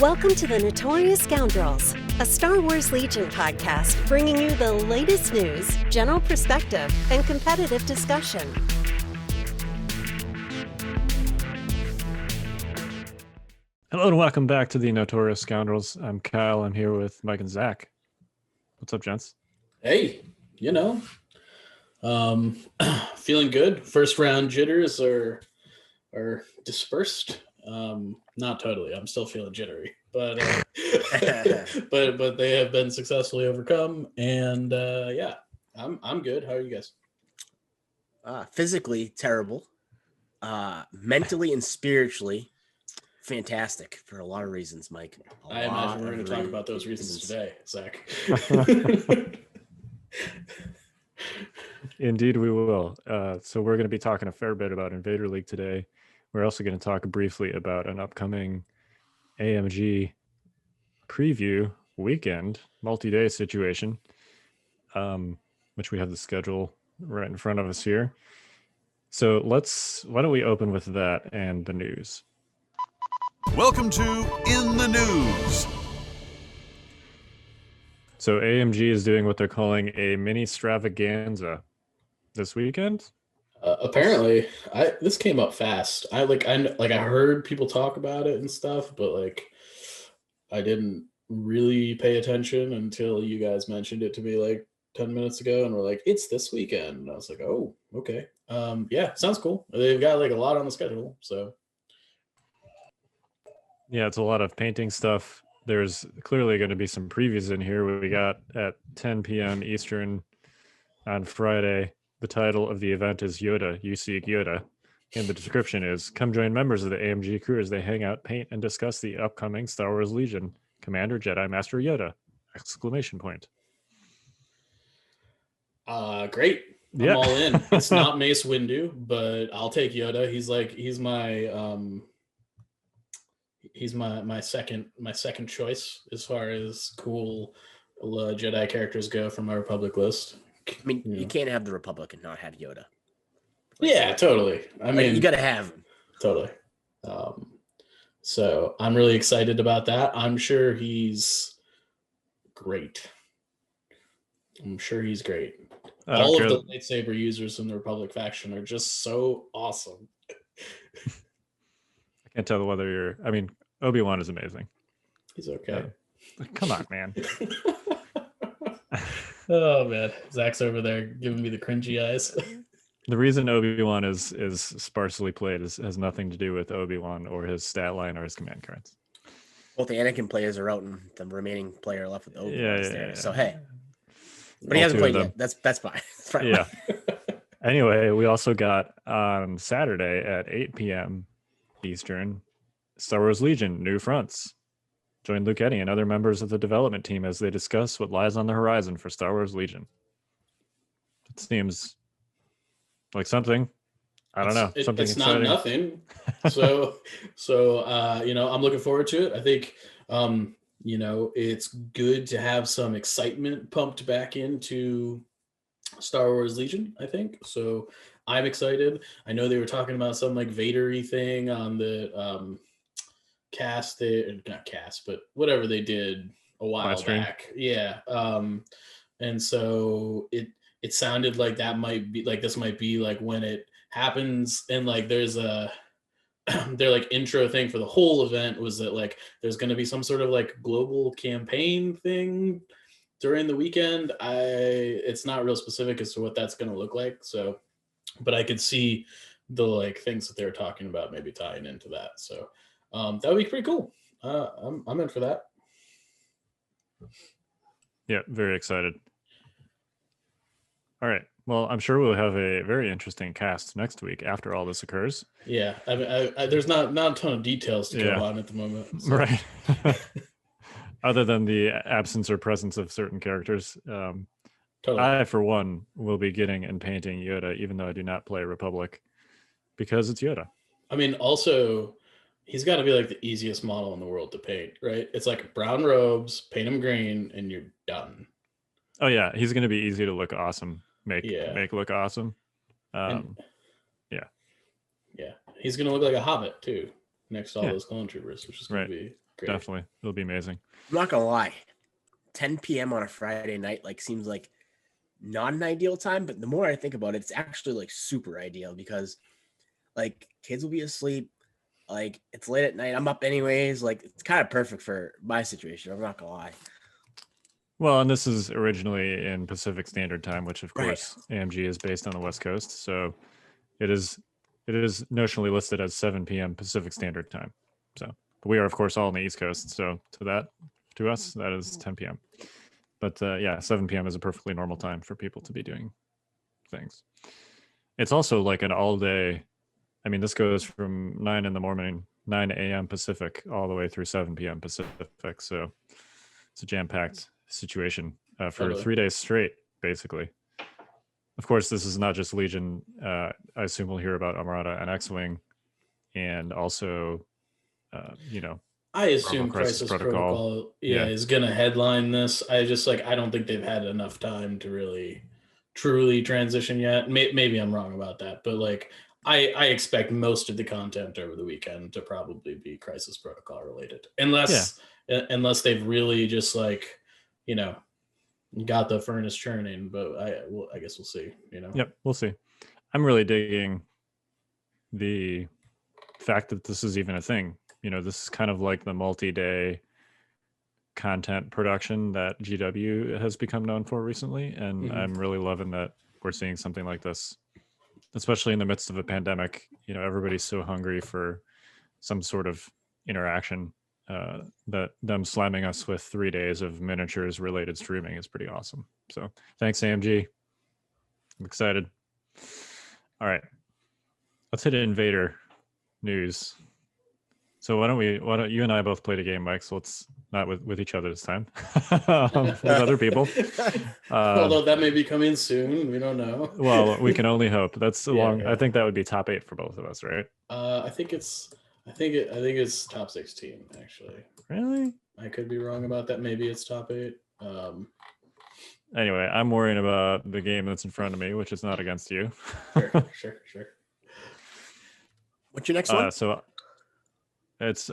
Welcome to the Notorious Scoundrels, a Star Wars Legion podcast bringing you the latest news, general perspective, and competitive discussion. Hello and welcome back to the Notorious Scoundrels. I'm Kyle. I'm here with Mike and Zach. What's up, gents? Hey, feeling good. First round jitters are dispersed. Not totally. I'm still feeling jittery, but but they have been successfully overcome. And I'm good. How are you guys? Physically terrible, mentally and spiritually fantastic for a lot of reasons, Mike. I imagine we're going to talk about those reasons today, Zach. Indeed, we will. So we're going to be talking a fair bit about Invader League today. We're also going to talk briefly about an upcoming AMG preview weekend, multi-day situation, which we have the schedule right in front of us here. So why don't we open with that and the news? Welcome to In the News. So AMG is doing what they're calling a mini stravaganza this weekend. Apparently, this came up fast. I heard people talk about it and stuff, but I didn't really pay attention until you guys mentioned it to me 10 minutes ago, and we're like, it's this weekend. And I was like, oh, okay. Yeah, sounds cool. They've got a lot on the schedule, so. Yeah, it's a lot of painting stuff. There's clearly going to be some previews in here. We got at 10 p.m. Eastern on Friday. The title of the event is Yoda, You Seek Yoda. And the description is, come join members of the AMG crew as they hang out, paint, and discuss the upcoming Star Wars Legion. Commander Jedi Master Yoda! ! Great. I'm Yeah. all in. It's not Mace Windu, but I'll take Yoda. He's my second choice as far as cool Jedi characters go from my Republic list. I mean, you can't have the Republic and not have Yoda. Yeah, totally. I mean, you got to have him. Totally. So I'm really excited about that. I'm sure he's great. All of the lightsaber users in the Republic faction are just so awesome. I can't tell whether Obi-Wan is amazing. He's okay. Come on, man. Oh man, Zach's over there giving me the cringy eyes. The reason Obi-Wan is sparsely played has nothing to do with Obi-Wan or his stat line or his command cards. Both the Anakin players are out, and the remaining player left with Obi-Wan is there. Yeah. So hey, but he hasn't played yet. That's fine. Yeah. Anyway, we also got on Saturday at 8 p.m. Eastern, Star Wars Legion New Fronts. Join Luke Eddy and other members of the development team as they discuss what lies on the horizon for Star Wars Legion. It seems like something. I don't know. Something it's exciting. Not nothing. So I'm looking forward to it. I think it's good to have some excitement pumped back into Star Wars Legion, I think. So I'm excited. I know they were talking about some Vader-y thing on the not cast, but whatever they did a while back. Yeah. And so it sounded like that might be this might be when it happens, and there's a their intro thing for the whole event was that there's going to be some sort of global campaign thing during the weekend. It's not real specific as to what that's going to look like, so but I could see the things that they're talking about maybe tying into that. So that would be pretty cool. I'm in for that. Yeah, very excited. All right. Well, I'm sure we'll have a very interesting cast next week after all this occurs. Yeah, I mean, there's not a ton of details to go on at the moment. So. Right. Other than the absence or presence of certain characters. Totally. I, for one, will be getting and painting Yoda, even though I do not play Republic, because it's Yoda. I mean, also, he's got to be the easiest model in the world to paint, right? It's brown robes, paint him green, and you're done. Oh, yeah. He's going to be easy to look awesome. Make look awesome. Yeah. He's gonna look like a hobbit too, next to all those clone troopers, which is gonna be Great. Definitely. It'll be amazing. I'm not gonna lie. 10 p.m. on a Friday night seems like not an ideal time, but the more I think about it, it's actually super ideal because kids will be asleep. It's late at night. I'm up anyways. It's kind of perfect for my situation. I'm not gonna lie. Well, and this is originally in Pacific Standard Time, which of Right. course AMG is based on the West Coast. So it is notionally listed as 7 p.m. Pacific Standard Time. So but we are of course all on the East Coast. So to us, that is 10 p.m. But 7 p.m. is a perfectly normal time for people to be doing things. It's also like an all day. I mean, this goes from 9 in the morning, 9 a.m. Pacific, all the way through 7 p.m. Pacific. So it's a jam-packed situation for 3 days straight, basically. Of course, this is not just Legion. I assume we'll hear about Armada and X-Wing, and also, I assume Crisis Protocol is going to headline this. I don't think they've had enough time to really truly transition yet. Maybe I'm wrong about that, but I expect most of the content over the weekend to probably be Crisis Protocol related, unless they've really just got the furnace churning. But I guess we'll see. Yep, we'll see. I'm really digging the fact that this is even a thing. This is kind of like the multi-day content production that GW has become known for recently, and I'm really loving that we're seeing something like this, especially in the midst of a pandemic. Everybody's so hungry for some sort of interaction that them slamming us with 3 days of miniatures related streaming is pretty awesome. So thanks, AMG. I'm excited. All right, let's hit Invader news. So why don't you and I both played a game, Mike? So let's not with each other this time, with other people. Although that may be coming soon, we don't know. Well, we can only hope. That's long. Yeah. I think that would be top 8 for both of us, right? I think it's top 16 actually. Really? I could be wrong about that. Maybe it's top 8. Anyway, I'm worrying about the game that's in front of me, which is not against you. Sure. What's your next one? So it's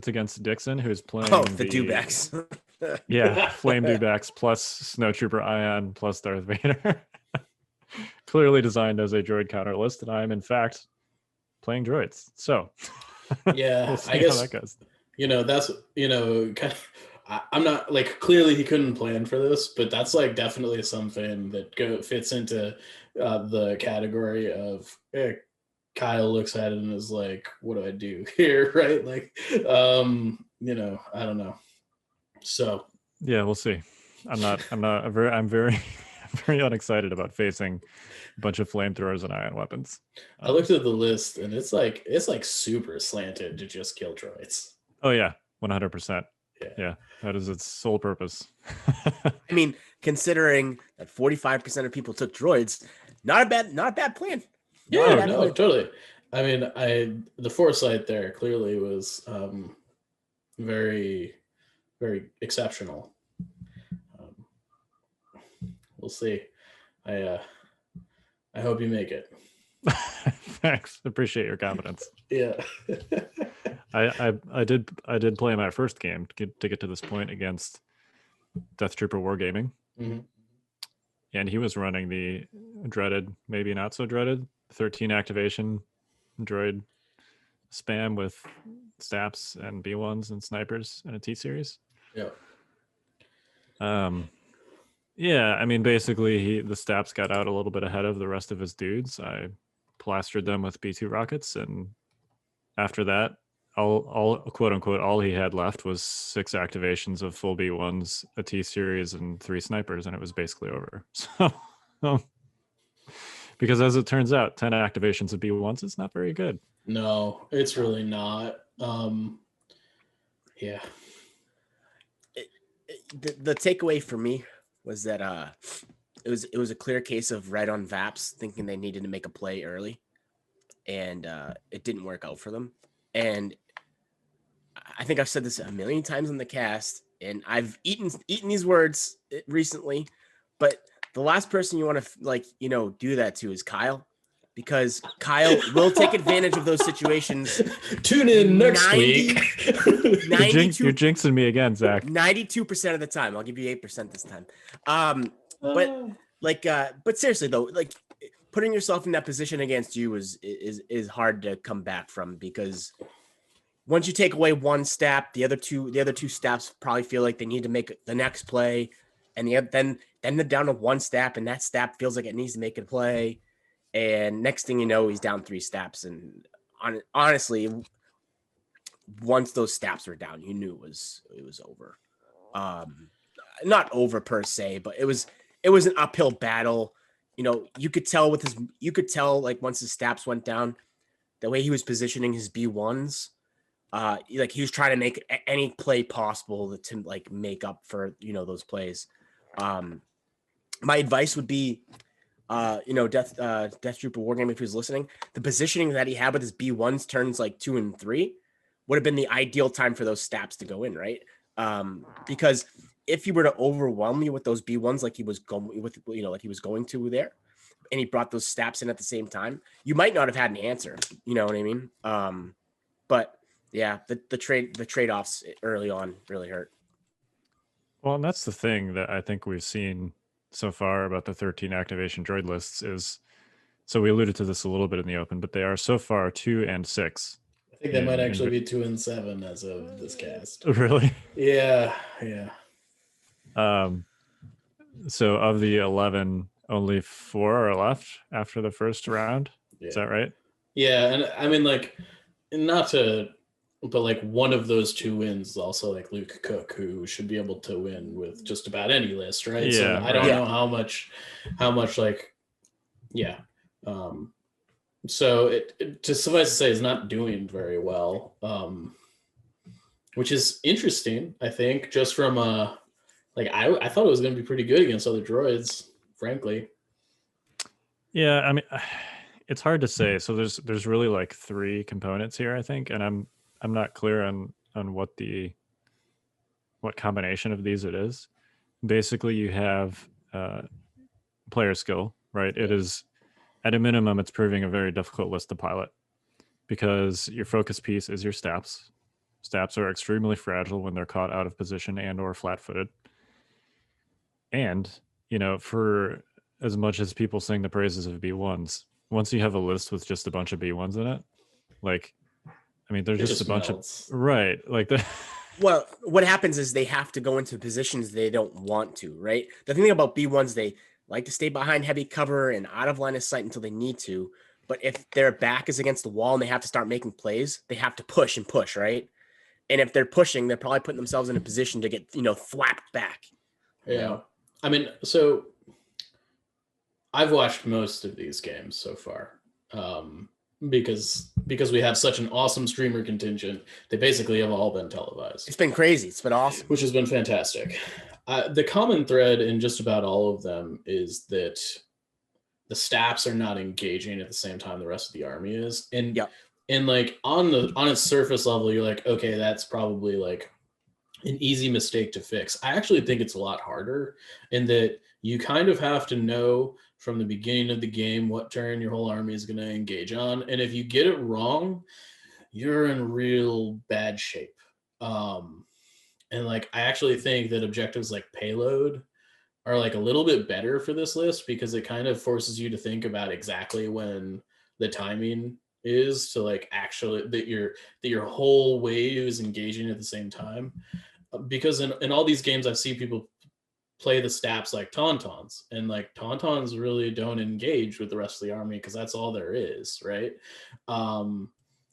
against Dixon, who's playing the Dewbacks. Yeah, Flame Dewbacks plus Snowtrooper Ion plus Darth Vader. Clearly designed as a droid counter list, and I'm in fact playing droids. So yeah, we'll see I guess how that goes. That's kind of. I'm not clearly he couldn't plan for this, but that's definitely something that fits into the category of Kyle looks at it and is like, what do I do here? Right. I don't know. So yeah, we'll see. I'm very unexcited about facing a bunch of flamethrowers and ion weapons. I looked at the list and it's super slanted to just kill droids. Oh yeah, 100%. Yeah, that is its sole purpose. I mean, considering that 45% of people took droids, not a bad plan. Yeah, no, totally. I mean, the foresight there clearly was very, very exceptional. We'll see. I hope you make it. Thanks. Appreciate your confidence. Yeah. I did play my first game to get to this point against Death Trooper Wargaming. Mm-hmm. And he was running the dreaded, maybe not so dreaded, 13 activation droid spam with STAPs and B1s and snipers and a T-series. Yeah. Yeah, I mean, basically, the STAPs got out a little bit ahead of the rest of his dudes. I plastered them with B2 rockets, and after that, all quote unquote, all he had left was 6 activations of full B1s, a T-series, and 3 snipers, and it was basically over. So, because as it turns out, 10 activations of B1s is not very good. No, it's really not. Yeah. The takeaway for me was that it was a clear case of right on Vaps thinking they needed to make a play early, and it didn't work out for them. And I think I've said this a million times on the cast, and I've eaten these words recently, but the last person you want to do that to is Kyle. because Kyle will take advantage of those situations. Tune in next week. You're jinxing me again, Zach. 92% of the time. I'll give you 8% this time. But seriously though, like putting yourself in that position against you is hard to come back from, because once you take away one stat, the other two staffs probably feel like they need to make the next play, and then they're down to one stat, and that stat feels like it needs to make a play, and next thing you know, he's down 3 staps. And honestly, once those staps were down, you knew it was over. Not over per se, but it was an uphill battle. You know, you could tell like once his staps went down, the way he was positioning his B1s. Like he was trying to make any play possible to like make up for, those plays. My advice would be, Death Trooper Wargame, if he was listening, the positioning that he had with his B1s turns like 2 and 3 would have been the ideal time for those staps to go in, right? Because if he were to overwhelm you with those B1s like he was going with, like he was going to there, and he brought those staps in at the same time, you might not have had an answer. You know what I mean? But yeah, the trade-offs early on really hurt. Well, and that's the thing that I think we've seen so far about the 13 activation droid lists is, so we alluded to this a little bit in the open, but they are so far 2 and 6. I think they might actually be 2 and 7 as of this cast. Really? Yeah. So of the 11, only 4 are left after the first round. Yeah. Is that right? Yeah, and I mean, like, but like one of those 2 wins is also like Luke Cook, who should be able to win with just about any list, right? Yeah, so I don't know how much like, yeah. So it just suffice to say is not doing very well, which is interesting. I think just from I thought it was going to be pretty good against other droids, frankly. Yeah, I mean, it's hard to say. So there's really like 3 components here, I think, and I'm not clear on what combination of these it is. Basically, you have player skill, right? It is, at a minimum, it's proving a very difficult list to pilot because your focus piece is your staps. Staps are extremely fragile when they're caught out of position and or flat-footed. And, for as much as people sing the praises of B1s, once you have a list with just a bunch of B1s in it, like, I mean, there's just a bunch melts. of, right. Like the. Well, what happens is they have to go into positions they don't want to, right? The thing about B1s, they like to stay behind heavy cover and out of line of sight until they need to. But if their back is against the wall and they have to start making plays, they have to push, right? And if they're pushing, they're probably putting themselves in a position to get, flapped back. Yeah. I mean, so I've watched most of these games so far. Because we have such an awesome streamer contingent, they basically have all been televised. It's been crazy. It's been awesome. Which has been fantastic. The common thread in just about all of them is that the staps are not engaging at the same time the rest of the army is. And and like on its surface level, you're like, okay, that's probably like an easy mistake to fix. I actually think it's a lot harder in that you kind of have to know from the beginning of the game what turn your whole army is going to engage on. And if you get it wrong, you're in real bad shape. And like, I actually think that objectives like payload are like a little bit better for this list because it kind of forces you to think about exactly when the timing is to like actually that your whole wave is engaging at the same time. Because in all these games, I've seen people play the staps like tauntauns, and like tauntauns really don't engage with the rest of the army because that's all there is, right? And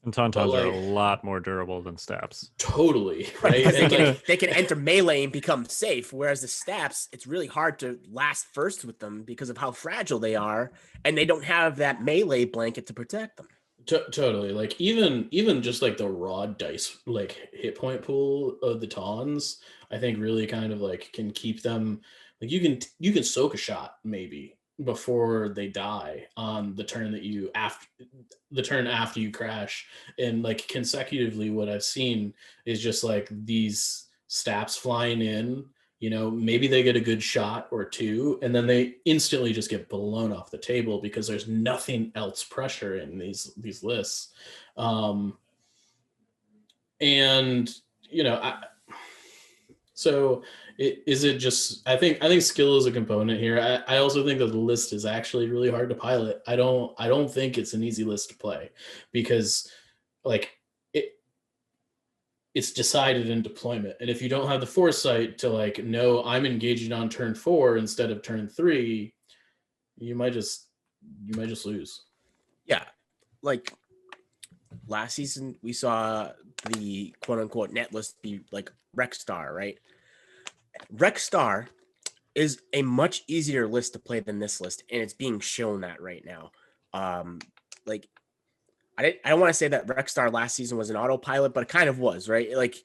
tauntauns are a lot more durable than staps. Totally, right? And they can enter melee and become safe, whereas the staps, it's really hard to last first with them because of how fragile they are, and they don't have that melee blanket to protect them. Totally. Like even just like the raw dice like hit point pool of the tawns, I think really kind of like can keep them like you can soak a shot maybe before they die on the turn after you crash. And like consecutively what I've seen is just like these staps flying in, maybe they get a good shot or two, and then they instantly just get blown off the table because there's nothing else pressure in these lists. Is it just, I think skill is a component here. I also think that the list is actually really hard to pilot. I don't think it's an easy list to play because it's decided in deployment. And if you don't have the foresight to know I'm engaging on turn 4 instead of turn 3, you might just lose. Yeah. Like last season, we saw the quote unquote net list be like Rexstar, right? Rexstar is a much easier list to play than this list, and it's being shown that right now. I don't want to say that Rexstar last season was an autopilot, but it kind of was, right? Like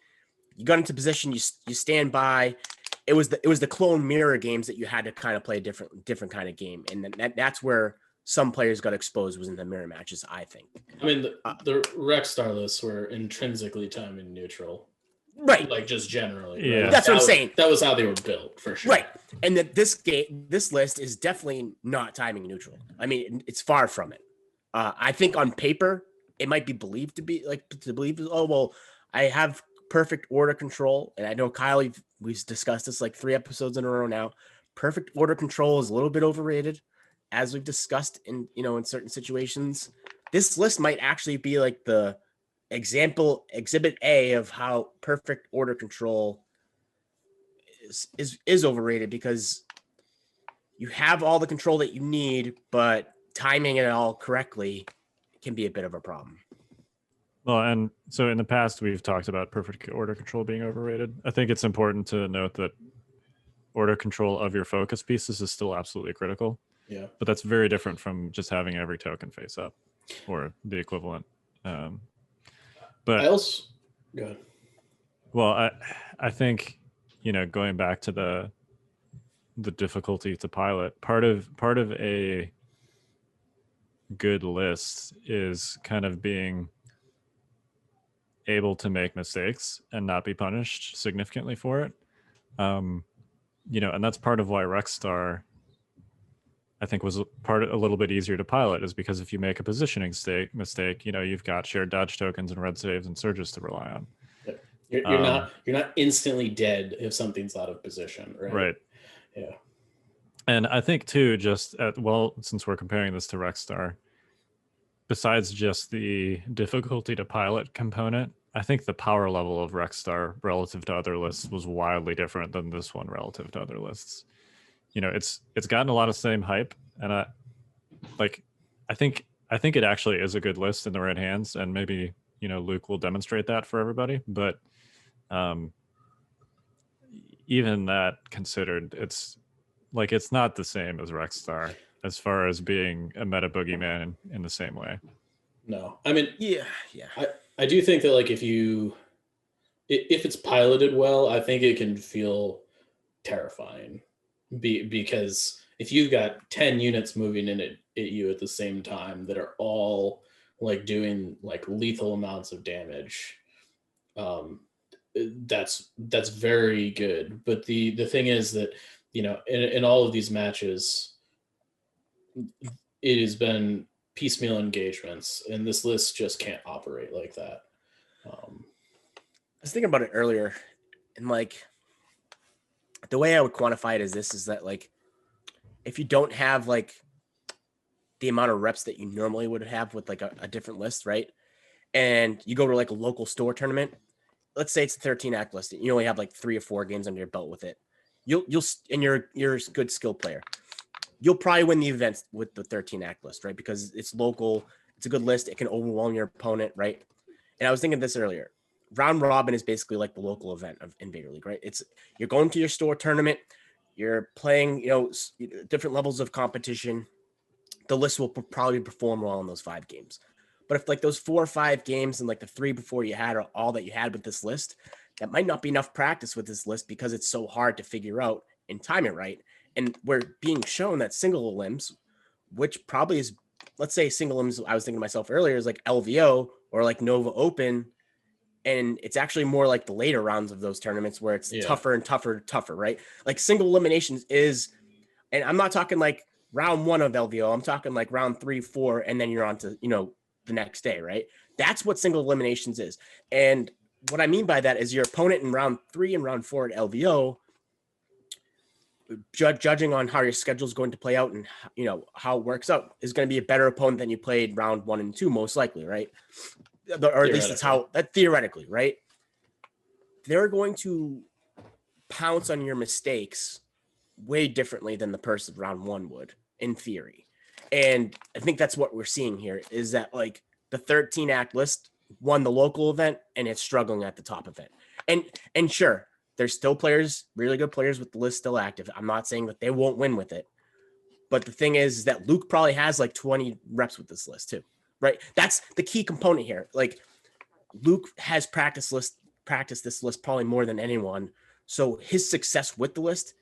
you got into position, you stand by. It was the clone mirror games that you had to kind of play a different kind of game, and that's where some players got exposed, was in the mirror matches, I think. I mean, the Rexstar lists were intrinsically timing neutral, right? Like just generally, yeah. Right? That's what I'm saying. That was how they were built, for sure, right? And that this list is definitely not timing neutral. I mean, it's far from it. I think on paper, it might be believed to be oh, well, I have perfect order control. And I know, Kyle, we've discussed this like 3 episodes in a row now. Perfect order control is a little bit overrated, as we've discussed in certain situations. This list might actually be like the exhibit A of how perfect order control is overrated, because you have all the control that you need, but timing it all correctly can be a bit of a problem. Well, and so in the past, we've talked about perfect order control being overrated. I think it's important to note that order control of your focus pieces is still absolutely critical. Yeah. But that's very different from just having every token face up or the equivalent. But I also, go ahead. Well, I think, going back to the difficulty to pilot, part of a good list is kind of being able to make mistakes and not be punished significantly for it. And that's part of why Rexstar, I think, was a little bit easier to pilot, is because if you make a positioning mistake, you've got shared dodge tokens and red saves and surges to rely on. You're not instantly dead if something's out of position, right? Right. Yeah. And I think too, since we're comparing this to Rexstar, besides just the difficulty to pilot component, I think the power level of Rexstar relative to other lists was wildly different than this one relative to other lists. It's gotten a lot of same hype, and I think it actually is a good list in the right hands, and maybe Luke will demonstrate that for everybody. But even that considered, it's not the same as Rexstar as far as being a meta boogeyman in the same way. No, I mean, yeah. I do think that if it's piloted well, I think it can feel terrifying. Because if you've got 10 units moving in at you at the same time that are all doing lethal amounts of damage, that's very good. But the thing is that in all of these matches, it has been piecemeal engagements, and this list just can't operate like that. I was thinking about it earlier, and the way I would quantify it is that if you don't have the amount of reps that you normally would have with a different list, right? And you go to a local store tournament, let's say it's a 13 act list, and you only have 3 or 4 games under your belt with it. You're a good skill player. You'll probably win the event with the 13 act list, right? Because it's local, it's a good list, it can overwhelm your opponent, right? And I was thinking this earlier. Round robin is basically the local event of Invader League, right? You're going to your store tournament, you're playing, different levels of competition. The list will probably perform well in those 5 games. But if those 4 or 5 games and the 3 before you had are all that you had with this list, that might not be enough practice with this list, because it's so hard to figure out and time it right. And we're being shown that single limbs, which probably is, let's say single limbs, I was thinking to myself earlier, is LVO or Nova Open, And it's actually more like the later rounds of those tournaments where it's tougher and tougher, right? Like single eliminations is, and I'm not talking like round 1 of LVO. I'm talking like round 3, 4, and then you're on to, the next day, right? That's what single eliminations is. And what I mean by that is your opponent in round 3 and round 4 at LVO, judging on how your schedule is going to play out and how it works out, is going to be a better opponent than you played round 1 and 2, most likely, right? Or at least that's how that theoretically, right? They're going to pounce on your mistakes way differently than the person round 1 would, in theory. And I think that's what we're seeing here, is that like the 13 act list won the local event and it's struggling at the top event. And sure, there's still players, really good players with the list still active. I'm not saying that they won't win with it. But the thing is that Luke probably has like 20 reps with this list too, right? That's the key component here. Like Luke has practiced this list probably more than anyone. So his success with the list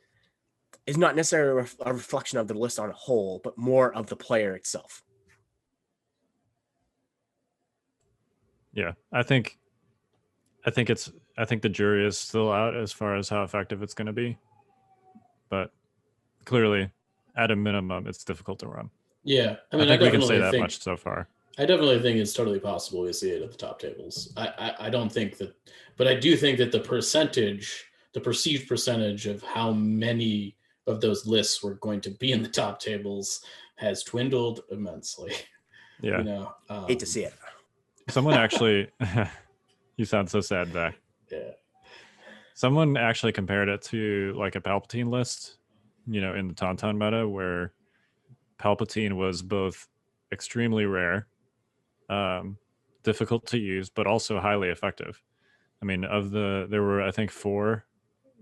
is not necessarily a reflection of the list on a whole, but more of the player itself. Yeah, I think the jury is still out as far as how effective it's going to be, but clearly, at a minimum, it's difficult to run. Yeah, I mean, I think we can say that much so far. I definitely think it's totally possible we see it at the top tables. I don't think that, but I do think that the perceived percentage of how many of those lists were going to be in the top tables has dwindled immensely. Yeah, hate to see it. Someone actually, you sound so sad, Zach. Yeah. Someone actually compared it to like a Palpatine list, in the Tauntaun meta, where Palpatine was both extremely rare, difficult to use, but also highly effective. I mean, there were, I think, 4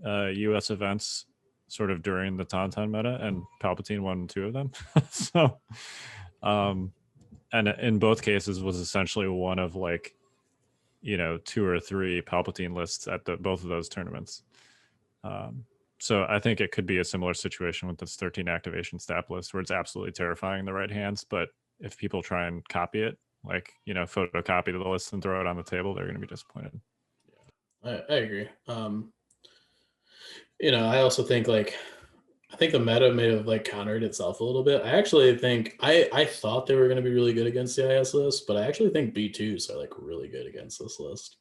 US events sort of during the Tauntaun meta, and Palpatine won 2 of them. So, and in both cases was essentially one of like, 2 or 3 Palpatine lists at both of those tournaments. So I think it could be a similar situation with this 13 activation stat list, where it's absolutely terrifying in the right hands, but if people try and copy it, like, photocopy the list and throw it on the table, they're going to be disappointed. Yeah, I agree. I also think I think the meta may have like countered itself a little bit. I actually think I thought they were going to be really good against the IS list, but I actually think B2s are like really good against this list,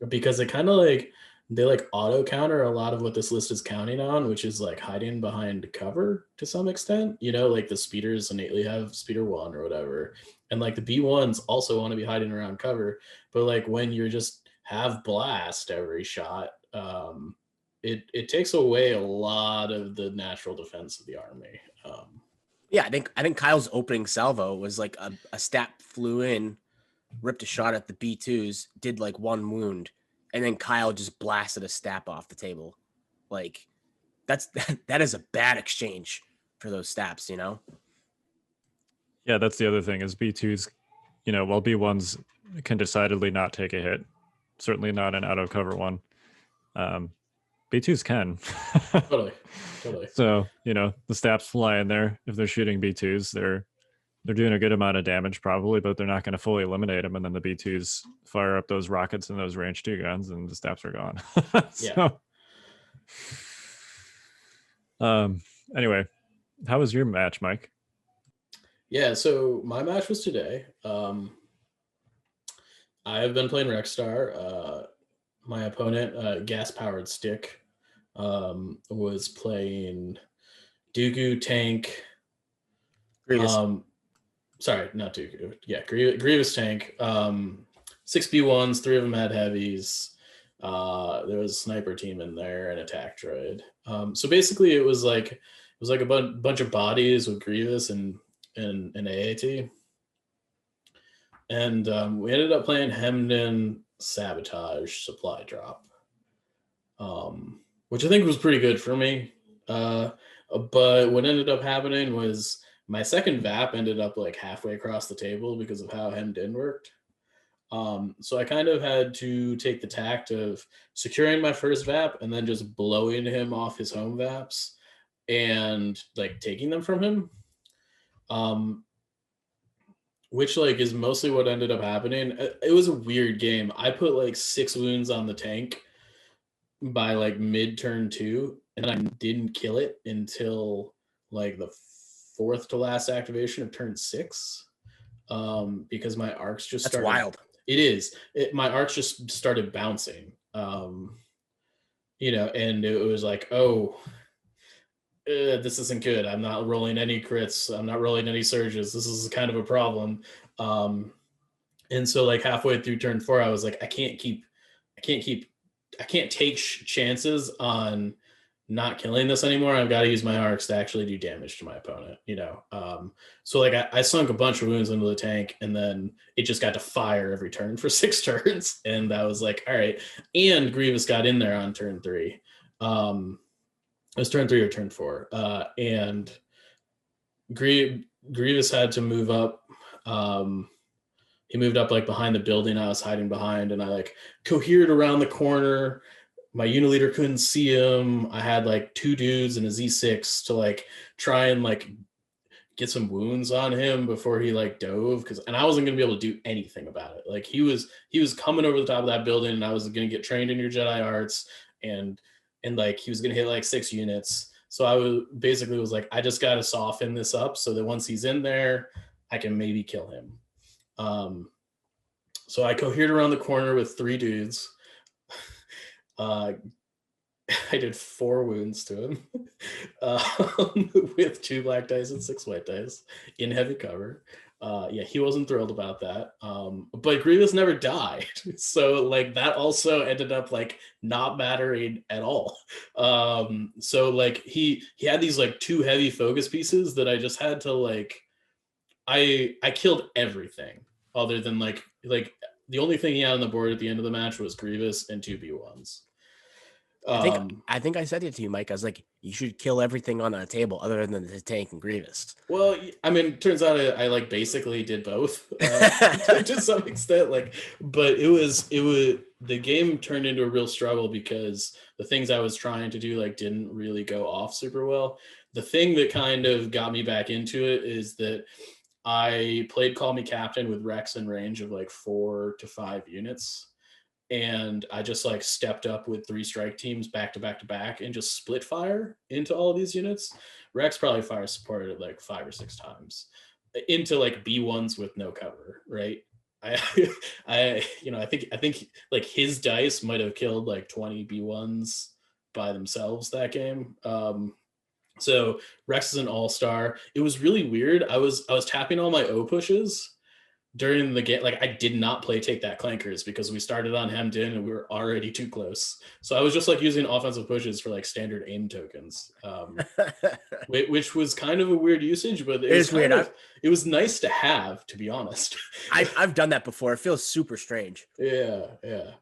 because it kind of like they like auto counter a lot of what this list is counting on, which is like hiding behind cover to some extent. Like the speeders innately have speeder 1 or whatever, and like the B1s also want to be hiding around cover. But like when you're just have blast every shot, it takes away a lot of the natural defense of the army. Yeah, I think Kyle's opening salvo was like a stat flew in, ripped a shot at the B2s, did like 1 wound, and then Kyle just blasted a stab off the table. Like that is a bad exchange for those stabs, Yeah, that's the other thing is B2s, while B1s can decidedly not take a hit, certainly not an out of cover one. B2s can. Totally. So, the stabs fly in there. If they're shooting B2s, they're doing a good amount of damage probably, but they're not going to fully eliminate them. And then the B2s fire up those rockets and those range 2 guns and the stabs are gone. So, anyway, how was your match, Mike? Yeah, so my match was today. I have been playing Rexstar. My opponent, Gas Powered Stick, was playing Dooku Tank. Grievous. Sorry, not Dooku. Yeah, Grievous Tank. 6 B1s, 3 of them had heavies. There was a sniper team in there and attack droid. So basically, it was like a bunch of bodies with Grievous and AAT. And we ended up playing Hemden Sabotage Supply Drop, which I think was pretty good for me. But what ended up happening was my second VAP ended up like halfway across the table because of how Hemden worked. So I kind of had to take the tact of securing my first VAP and then just blowing him off his home VAPs and like taking them from him. which like is mostly what ended up happening. It was a weird game. I put like 6 wounds on the tank by like mid turn 2, and I didn't kill it until like the 4th to last activation of turn 6, because my arcs just started. That's wild. It is. My arcs just started bouncing. You know, and it was like, oh, this isn't good. I'm not rolling any crits. I'm not rolling any surges. This is kind of a problem. And so like halfway through turn 4, I was like, I can't take chances on not killing this anymore. I've got to use my arcs to actually do damage to my opponent, you know? So like I sunk a bunch of wounds into the tank, and then it just got to fire every turn for 6 turns. And I was like, all right. And Grievous got in there on turn 3. It was turn 3 or turn 4. And Grievous had to move up. He moved up like behind the building I was hiding behind, and I like cohered around the corner. My unit leader couldn't see him. I had like 2 dudes and a Z6 to like try and like get some wounds on him before he like dove, and I wasn't gonna be able to do anything about it. Like he was coming over the top of that building, and I was gonna get trained in your Jedi arts, and like he was gonna hit like 6 units. So I was like, I just gotta soften this up so that once he's in there, I can maybe kill him. So I cohered around the corner with 3 dudes. I did 4 wounds to him with 2 black dice and 6 white dice in heavy cover. Yeah, he wasn't thrilled about that. But Grievous never died. So like that also ended up like not mattering at all. So like he had these like 2 heavy focus pieces that I just had to like, I killed everything other than like the only thing he had on the board at the end of the match was Grievous and 2 B1s. I think I said it to you, Mike. I was like, you should kill everything on the table other than the tank and Grievous. Well, I mean, turns out I like basically did both to some extent. Like, but it was the game turned into a real struggle because the things I was trying to do like didn't really go off super well. The thing that kind of got me back into it is that I played Call Me Captain with Rex in range of like 4 to 5 units. And I just like stepped up with 3 strike teams back to back to back and just split fire into all of these units. Rex probably fire supported like 5 or 6 times into like B1s with no cover, right? I think like his dice might have killed like 20 B1s by themselves that game. So Rex is an all-star. It was really weird. I was tapping all my O pushes during the game. Like I did not play Take That Clankers because we started on hemmed in and we were already too close. So I was just like using offensive pushes for like standard aim tokens, which was kind of a weird usage, but it was weird. It was nice to have, to be honest. I've done that before. It feels super strange. Yeah. I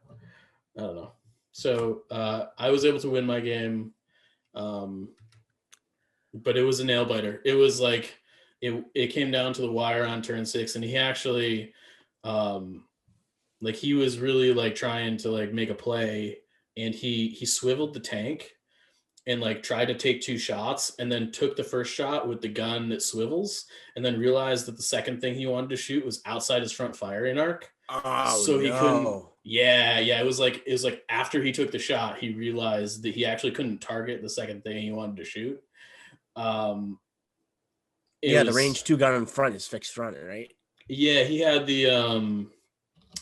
don't know. So I was able to win my game. But it was a nail biter. It was like it came down to the wire on turn 6, and he actually like he was really like trying to like make a play, and he swiveled the tank and like tried to take 2 shots, and then took the first shot with the gun that swivels, and then realized that the second thing he wanted to shoot was outside his front firing arc. Oh, so he couldn't. Yeah. It was like after he took the shot, he realized that he actually couldn't target the second thing he wanted to shoot. The range 2 gun in front is fixed front, right? Yeah, he had the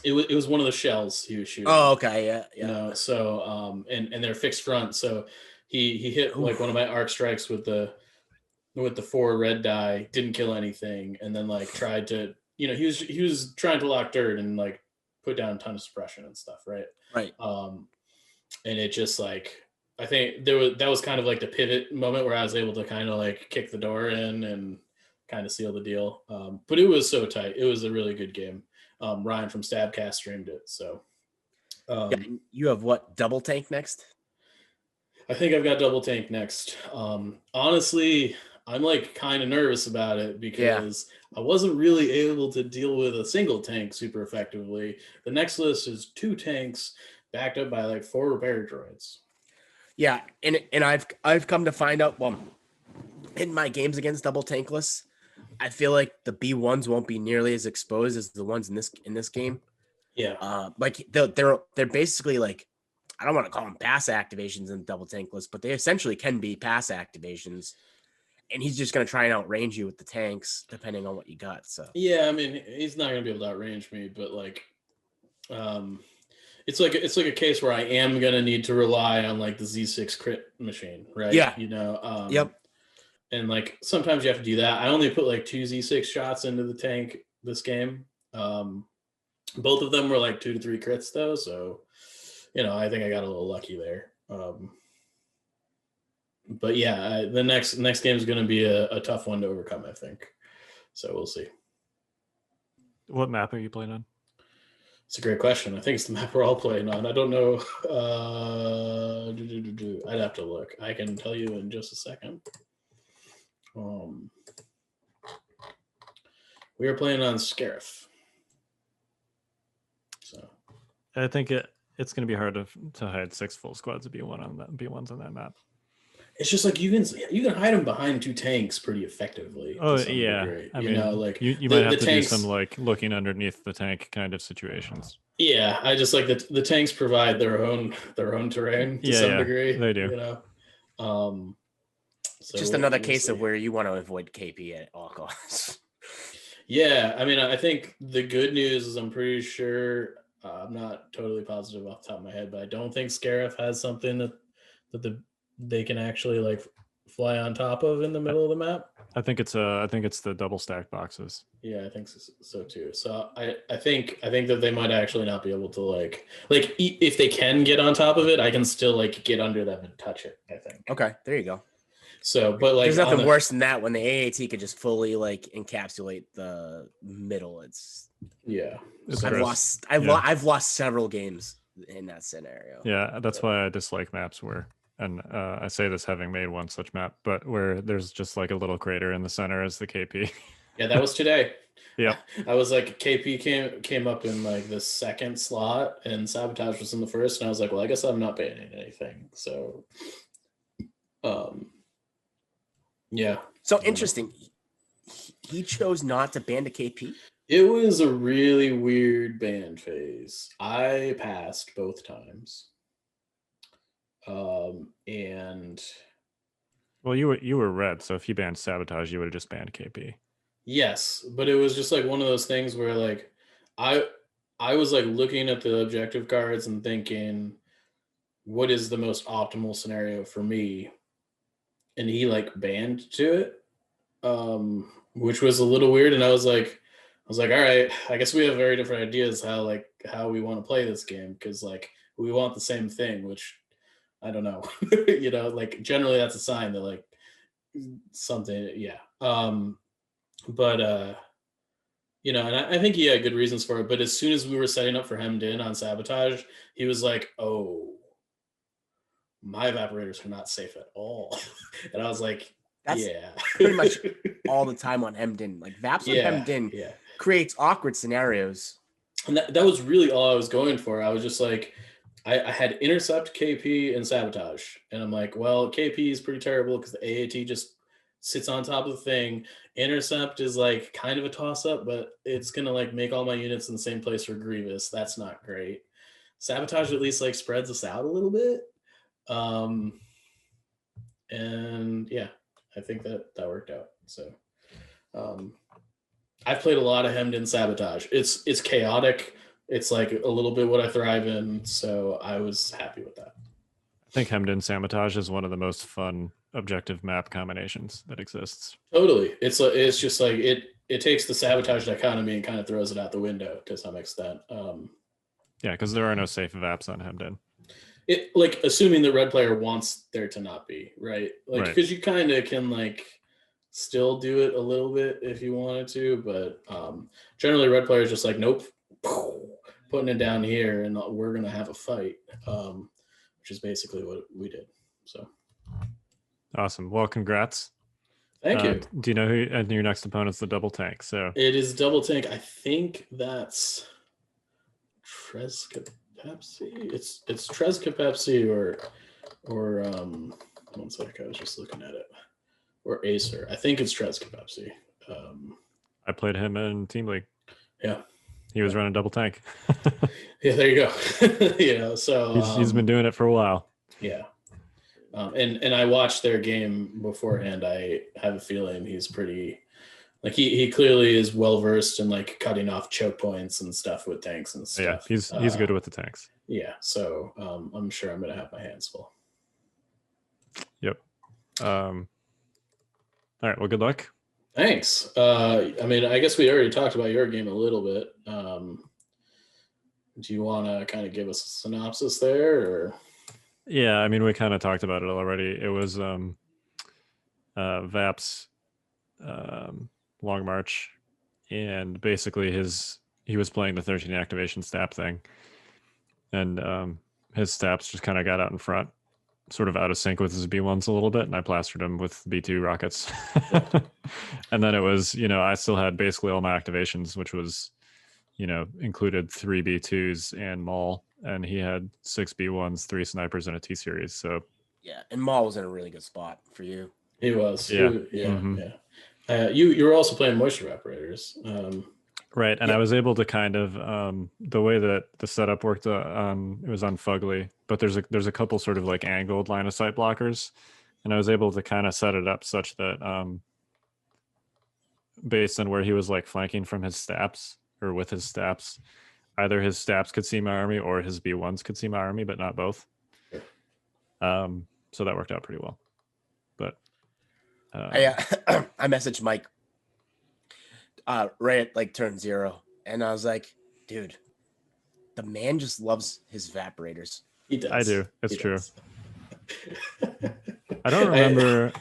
it was one of the shells he was shooting. Oh, okay, yeah. You know, so and they're fixed front, so he hit like one of my arc strikes with the 4 red die, didn't kill anything, and then like tried to, you know, he was trying to lock dirt and like put down a ton of suppression and stuff, right? And it just like, I think that was kind of like the pivot moment where I was able to kind of like kick the door in and kind of seal the deal. But it was so tight. It was a really good game. Ryan from Stabcast streamed it. So you have what, double tank next? I think I've got double tank next. Honestly, I'm like kind of nervous about it because I wasn't really able to deal with a single tank super effectively. The next list is 2 tanks backed up by like 4 repair droids. Yeah, and I've come to find out, well, in my games against double tankless, I feel like the B1s won't be nearly as exposed as the ones in this game. Yeah. Like they're basically like, I don't want to call them pass activations in double tankless, but they essentially can be pass activations. And he's just going to try and outrange you with the tanks, depending on what you got. So yeah, I mean, he's not going to be able to outrange me, but like, it's like a case where I am going to need to rely on like the Z6 crit machine, right? Yeah. You know. Yep. And like sometimes you have to do that. I only put like 2 Z6 shots into the tank this game. Both of them were like 2 to 3 crits though, so you know I think I got a little lucky there. But yeah, the next game is going to be a tough one to overcome, I think. So we'll see. What map are you playing on? It's a great question. I think it's the map we're all playing on. I don't know. I'd have to look. I can tell you in just a second. We are playing on Scarif. So I think it's going to be hard to hide 6 full squads of B1s on that map. it's just like you can hide them behind 2 tanks pretty effectively. Oh yeah, degree. I mean, like you might have to tanks, do some like looking underneath the tank kind of situations. Yeah, I just like the tanks provide their own terrain to some degree. They do. You know, so just another case of where you want to avoid KP at all costs. Yeah, I mean, I think the good news is I'm pretty sure. I'm not totally positive off the top of my head, but I don't think Scarif has something that they can actually like fly on top of in the middle of the map. I think it's the double stack boxes. Yeah, I think so too. So I think that they might actually not be able to like if they can get on top of it, I can still like get under them and touch it, I think. Okay, there you go. So, but like there's nothing worse than that when the AAT could just fully like encapsulate the middle. I've lost several games in that scenario. Yeah, that's why I dislike maps where, and I say this having made one such map, but where there's just like a little crater in the center as the KP. Yeah, that was today. Yeah, I was like, KP came up in like the second slot, and Sabotage was in the first, and I was like, well, I guess I'm not banning anything. So, yeah. So interesting. He chose not to ban the KP. It was a really weird ban phase. I passed both times. And well, you were red, so if you banned Sabotage, you would have just banned KP. Yes, but it was just like one of those things where like I was like looking at the objective cards and thinking, what is the most optimal scenario for me? And he like banned to it, which was a little weird. And I was like, all right, I guess we have very different ideas how we want to play this game, because like we want the same thing, which I don't know. You know, like generally that's a sign that like something, yeah. But you know, and I think he had good reasons for it. But as soon as we were setting up for Hemmed In on Sabotage, he was like, "Oh, my evaporators are not safe at all." And I was like, that's yeah, pretty much all the time on Hemmed In. Like Vaps on Hemmed In creates awkward scenarios. And that was really all I was going for. I was just like, I had Intercept, KP, and Sabotage. And I'm like, well, KP is pretty terrible because the AAT just sits on top of the thing. Intercept is like kind of a toss-up, but it's going to like make all my units in the same place for Grievous. That's not great. Sabotage at least like spreads us out a little bit. And yeah, I think that worked out. So I've played a lot of Hemmed In Sabotage. It's chaotic. It's like a little bit what I thrive in. So I was happy with that. I think Hemmed In Sabotage is one of the most fun objective map combinations that exists. Totally. It's just like it takes the Sabotage dichotomy and kind of throws it out the window to some extent. Yeah, because there are no safe vaps on Hemmed In. It like assuming the red player wants there to not be, right? Like because you kind of can like still do it a little bit if you wanted to, but generally red players just like nope, putting it down here and we're gonna have a fight, which is basically what we did. So awesome. Well, congrats. Thank you. Do you know who and your next opponent's the double tank? So it is double tank. I think that's Treskapepsi. It's Treskapepsi or one sec, I was just looking at it. Or Acer. I think it's Treskapepsi. I played him in Team League. Yeah. He was running double tank. Yeah, there you go. So he's been doing it for a while. Yeah. And I watched their game beforehand. I have a feeling he's pretty, like he clearly is well versed in like cutting off choke points and stuff with tanks and stuff. Yeah, he's good with the tanks. Yeah, so I'm sure I'm gonna have my hands full. Yep. All right. Well, good luck. Thanks. I mean, I guess we already talked about your game a little bit. Do you want to kind of give us a synopsis there, or? Yeah, I mean, we kind of talked about it already. It was Vap's Long March, and basically he was playing the 13 activation stab thing, and his stabs just kind of got out in front, sort of out of sync with his B1s a little bit, and I plastered him with B2 rockets. And then it was, I still had basically all my activations, which was, included 3 B2s and Maul, and he had 6 B1s, 3 snipers, and a T series. So yeah, and Maul was in a really good spot for you. He was. Yeah. Yeah. You were also playing moisture evaporators. Right, and I was able to kind of the way that the setup worked. It was on Fugly, but there's a couple sort of like angled line of sight blockers, and I was able to kind of set it up such that based on where he was like flanking from his stabs or with his stabs, either his stabs could see my army or his B1s could see my army, but not both. So that worked out pretty well. But I messaged Mike right at like turn 0, and I was like, dude, the man just loves his evaporators. He does. I do. It's true. Does. I don't remember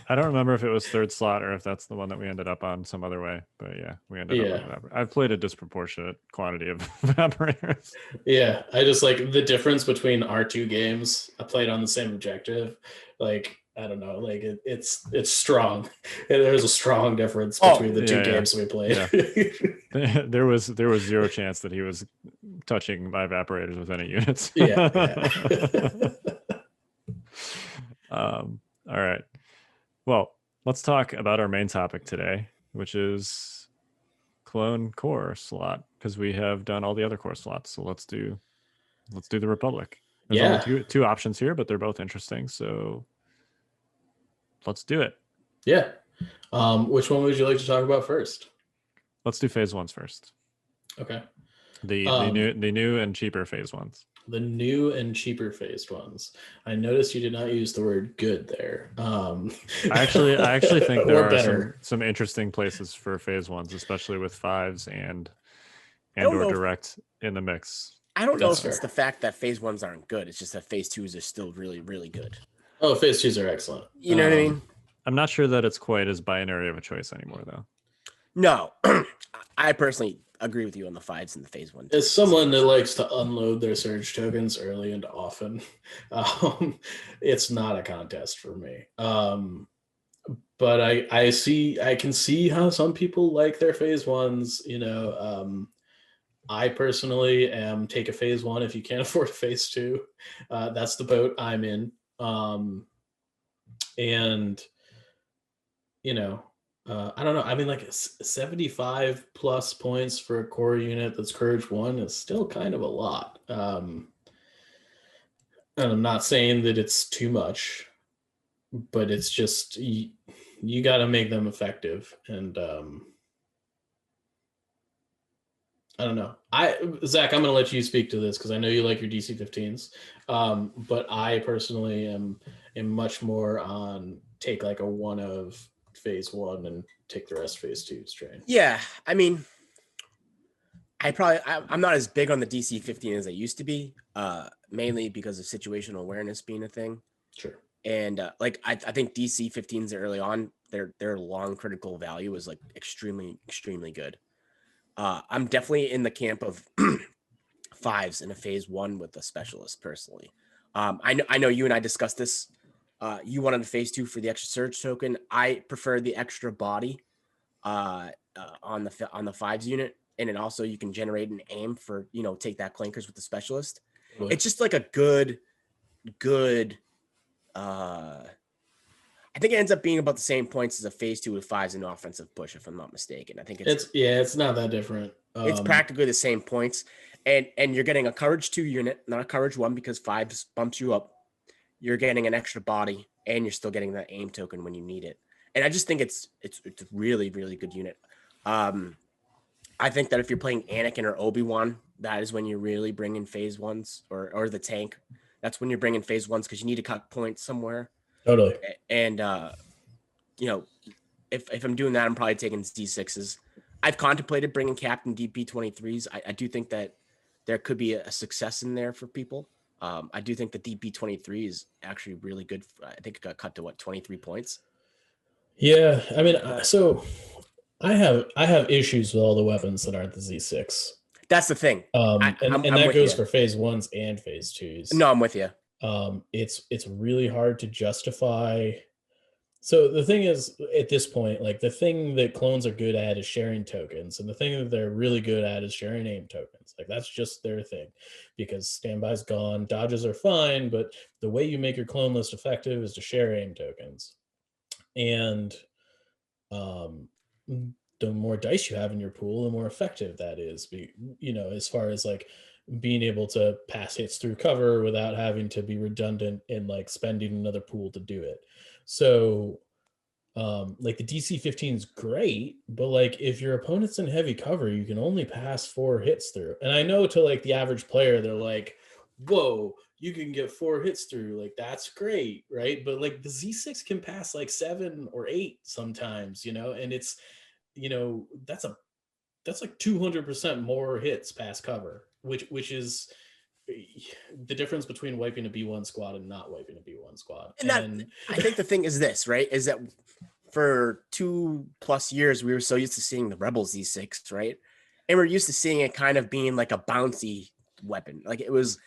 if it was third slot or if that's the one that we ended up on some other way. But yeah, we ended up on I've played a disproportionate quantity of evaporators. Yeah, I just like the difference between our 2 games. I played on the same objective. Like, I don't know, like it's strong. There's a strong difference between the 2 games we played. Yeah. There was 0 chance that he was touching my evaporators with any units. Yeah. All right. Well, let's talk about our main topic today, which is clone core slot, because we have done all the other core slots. So let's do the Republic. There's only two options here, but they're both interesting. So let's do it. Yeah. Which one would you like to talk about first? Let's do phase 1s first. Okay. The new and cheaper phase 1s. The new and cheaper phased ones. I noticed you did not use the word good there. I actually think there are some interesting places for phase 1s, especially with 5s and or direct in the mix. I don't know if it's the fact that phase 1s aren't good. It's just that phase 2s are still really, really good. Oh, phase 2s are excellent. You know what I mean? I'm not sure that it's quite as binary of a choice anymore, though. No, I personally agree with you on the 5s and the phase 1. As someone that likes to unload their surge tokens early and often, it's not a contest for me. But I can see how some people like their phase 1s. I personally am take a phase 1 if you can't afford a phase 2. That's the boat I'm in. I don't know. I mean, like 75 plus points for a core unit that's Courage 1 is still kind of a lot. And I'm not saying that it's too much, but it's just you got to make them effective. And I don't know. Zach, I'm going to let you speak to this because I know you like your DC-15s. But I personally am much more on take like a 1 of phase 1 and take the rest phase 2 strain. Yeah, I mean, I'm not as big on the DC-15 as I used to be, mainly because of situational awareness being a thing. Sure. And I think DC-15s early on, their long critical value was like extremely, extremely good. I'm definitely in the camp of 5s in a phase 1 with a specialist personally. I know you and I discussed this. You wanted a phase 2 for the extra surge token. I prefer the extra body on the 5s unit, and then also you can generate an aim for take that clankers with the specialist. Really? It's just like a good. I I think it ends up being about the same points as a phase 2 with 5s and offensive push, if I'm not mistaken. I think it's not that different. It's practically the same points, and you're getting a courage 2 unit, not a courage 1, because 5s bumps you up. You're getting an extra body, and you're still getting that aim token when you need it. And I just think it's a really, really good unit. I think that if you're playing Anakin or Obi-Wan, that is when you really bring in phase 1s or the tank. That's when you're bringing phase 1s because you need to cut points somewhere. Totally. And, if I'm doing that, I'm probably taking Z6s. I've contemplated bringing Captain DP23s. I do think that there could be a success in there for people. I do think the DP23 is actually really good. I think it got cut to 23 points. Yeah, I mean, so I have issues with all the weapons that aren't the Z6. That's the thing. And that goes for phase 1s and phase 2s. No, I'm with you. It's really hard to justify. So the thing is, at this point, like the thing that clones are good at is sharing tokens, and the thing that they're really good at is sharing aim tokens. Like that's just their thing, because standby's gone, dodges are fine, but the way you make your clone list effective is to share aim tokens. And the more dice you have in your pool, the more effective that is. As far as like being able to pass hits through cover without having to be redundant and like spending another pool to do it. So like the DC-15 is great, but like if your opponent's in heavy cover, you can only pass 4 hits through. And I know to like the average player, they're like, whoa, you can get 4 hits through. Like that's great, right? But like the Z6 can pass like 7 or 8 sometimes, and it's, that's like 200% more hits past cover, which is the difference between wiping a B1 squad and not wiping a B1 squad. And I think the thing is this, right? Is that for 2+ years, we were so used to seeing the Rebel Z6, right? And we're used to seeing it kind of being like a bouncy weapon. Like it was,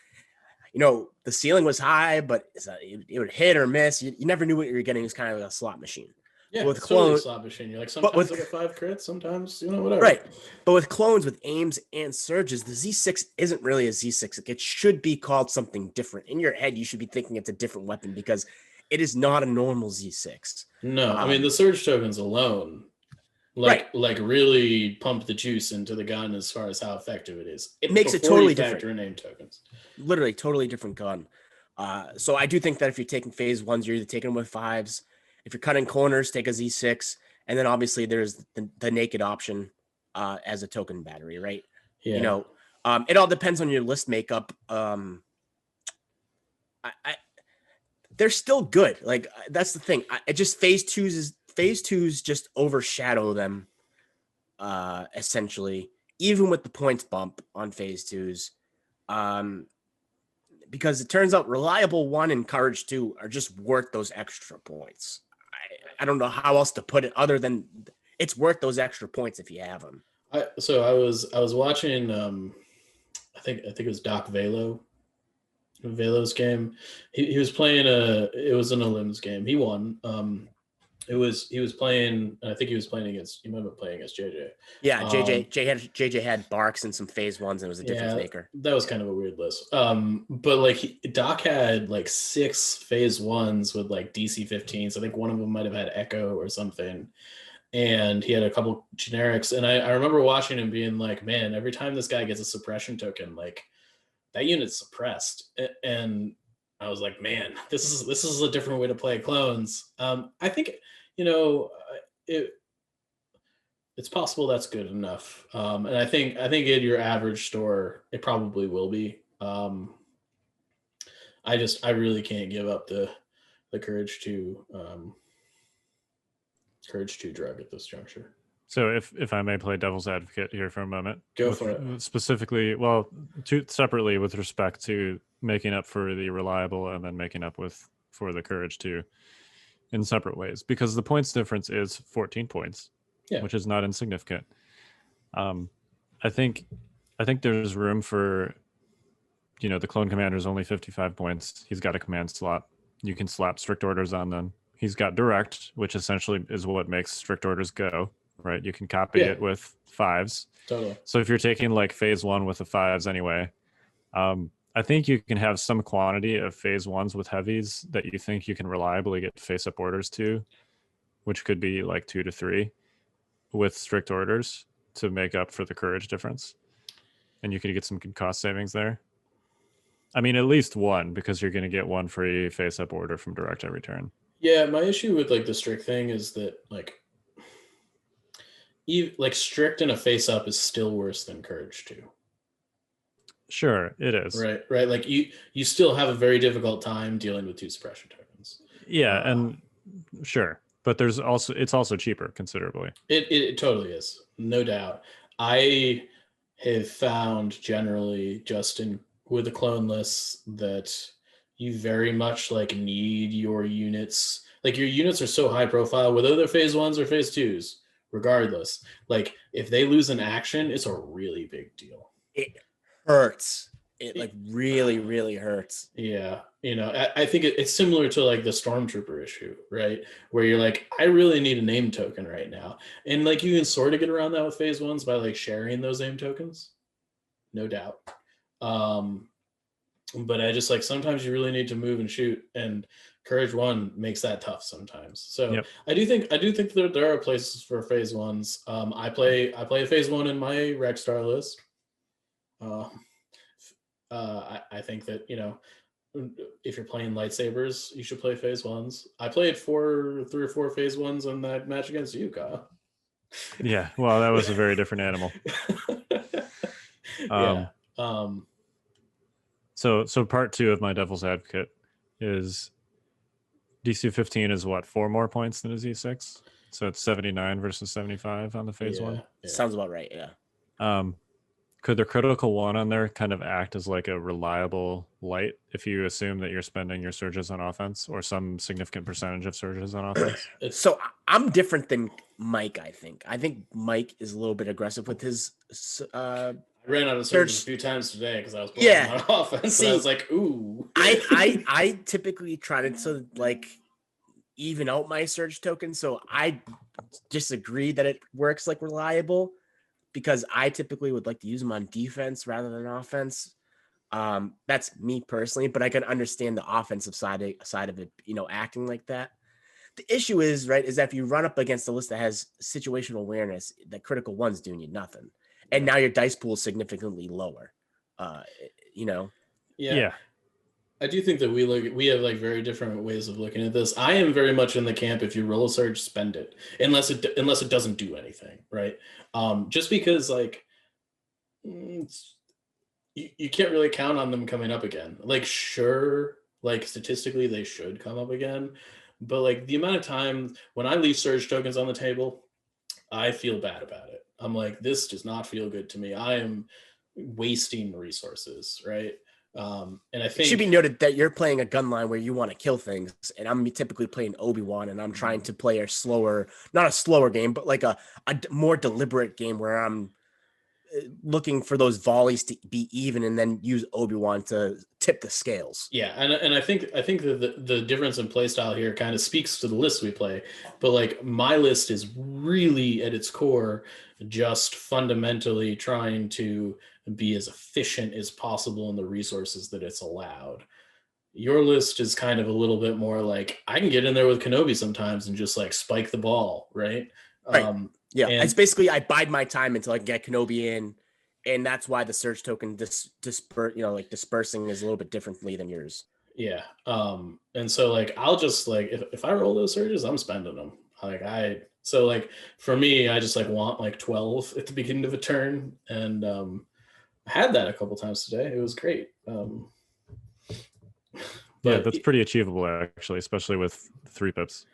the ceiling was high, but it would hit or miss. You never knew what you were getting. It was kind of like a slot machine. Yeah, with clones, slot machine. You're like, sometimes I get 5 crits, sometimes, whatever. Right. But with clones, with aims and surges, the Z6 isn't really a Z6. It should be called something different. In your head, you should be thinking it's a different weapon because it is not a normal Z6. No, I mean, the surge tokens alone, like really pump the juice into the gun as far as how effective it is. It makes it totally different. Factor in aim tokens. Literally, totally different gun. So I do think that if you're taking phase 1s, you're either taking them with 5s. If you're cutting corners, take a Z6. And then obviously there's the naked option as a token battery, right? Yeah. It all depends on your list makeup. They're still good. Like that's the thing. Phase twos just overshadow them essentially, even with the points bump on phase 2s. Because it turns out reliable 1 and courage 2 are just worth those extra points. I don't know how else to put it other than it's worth those extra points if you have them. I was watching I think it was Doc Velo's game. He was playing it was an Elims game. He won. He was playing, and I think he was playing against, he might have been playing against JJ. Yeah, JJ had Barks and some phase 1s, and it was a difference maker. That was kind of a weird list. But like Doc had like 6 phase 1s with like DC-15s. I think one of them might have had Echo or something. And he had a couple generics. And I remember watching him being like, man, every time this guy gets a suppression token, like that unit's suppressed. And I was like, man, this is a different way to play clones. I think, it's possible that's good enough. And I think in your average store, it probably will be. I really can't give up the Courage 2 drug at this juncture. So if I may play devil's advocate here for a moment. Go for it. Specifically, separately with respect to making up for the reliable and then making up for the Courage 2 in separate ways, because the points difference is 14 points, which is not insignificant. I think there's room for, the clone commander is only 55 points. He's got a command slot. You can slap strict orders on them. He's got direct, which essentially is what makes strict orders go, right? You can copy it with 5s. Totally. So if you're taking like phase 1 with the 5s anyway, I think you can have some quantity of phase ones with heavies that you think you can reliably get face up orders to, which could be like 2 to 3 with strict orders to make up for the courage difference. And you could get some good cost savings there. I mean, at least one, because you're going to get one free face up order from direct every turn. Yeah, my issue with like the strict thing is that like strict and a face up is still worse than courage 2. Sure, it is. Right. Like you still have a very difficult time dealing with 2 suppression tokens. Yeah, and sure, but it's also cheaper considerably. It totally is, no doubt. I have found generally just with the clone lists that you very much like need your units. Like your units are so high profile, whether they're phase 1s or phase 2s, regardless. Like if they lose an action, it's a really big deal. It hurts. It like really, really hurts. Yeah. I think it's similar to like the Stormtrooper issue, right? Where you're like, I really need a name token right now. And like you can sort of get around that with phase 1s by like sharing those name tokens. No doubt. But I just like sometimes you really need to move and shoot, and Courage 1 makes that tough sometimes. So yep. I do think that there are places for phase 1s. I play a phase 1 in my Rec Star list. I think that, if you're playing lightsabers, you should play phase 1s. I played 3 or 4 phase 1s on that match against you, Kyle. Yeah, well, that was a very different animal. Yeah. So part 2 of my devil's advocate is DC 15 is what, 4 more points than a Z6? So it's 79 versus 75 on the phase 1. Yeah. Sounds about right. Yeah. Could the critical 1 on there kind of act as like a reliable light if you assume that you're spending your surges on offense or some significant percentage of surges on offense? So I'm different than Mike, I think. I think Mike is a little bit aggressive with his I ran out of surges a few times today because I was playing on offense. See, and I was like, ooh. I typically try to like even out my surge token. So I disagree that it works like reliable, because I typically would like to use them on defense rather than offense. That's me personally, but I can understand the offensive side of it, acting like that. The issue is that if you run up against a list that has situational awareness, the critical 1s doing you nothing. And now your dice pool is significantly lower. Yeah. I do think that we have like very different ways of looking at this. I am very much in the camp, if you roll a surge, spend it, unless it doesn't do anything, right? Just because like you can't really count on them coming up again. Like sure, like statistically they should come up again, but like the amount of time when I leave surge tokens on the table, I feel bad about it. I'm like, this does not feel good to me. I am wasting resources, right? And I think it should be noted that you're playing a gun line where you want to kill things, and I'm typically playing Obi-Wan, and I'm trying to play not a slower game, but like a more deliberate game where I'm looking for those volleys to be even, and then use Obi-Wan to tip the scales. Yeah, and I think that the difference in play style here kind of speaks to the list we play, but like my list is really at its core just fundamentally trying to be as efficient as possible in the resources that it's allowed. Your list is kind of a little bit more like, I can get in there with Kenobi sometimes and just like spike the ball, right? Right. It's basically I bide my time until I can get Kenobi in, and that's why the surge token dispersing is a little bit differently than yours. Yeah. And so like I'll just like if I roll those surges, I'm spending them. So like for me, I just like want like 12 at the beginning of a turn, and I had that a couple times today. It was great. Yeah, that's pretty achievable actually, especially with 3 pips.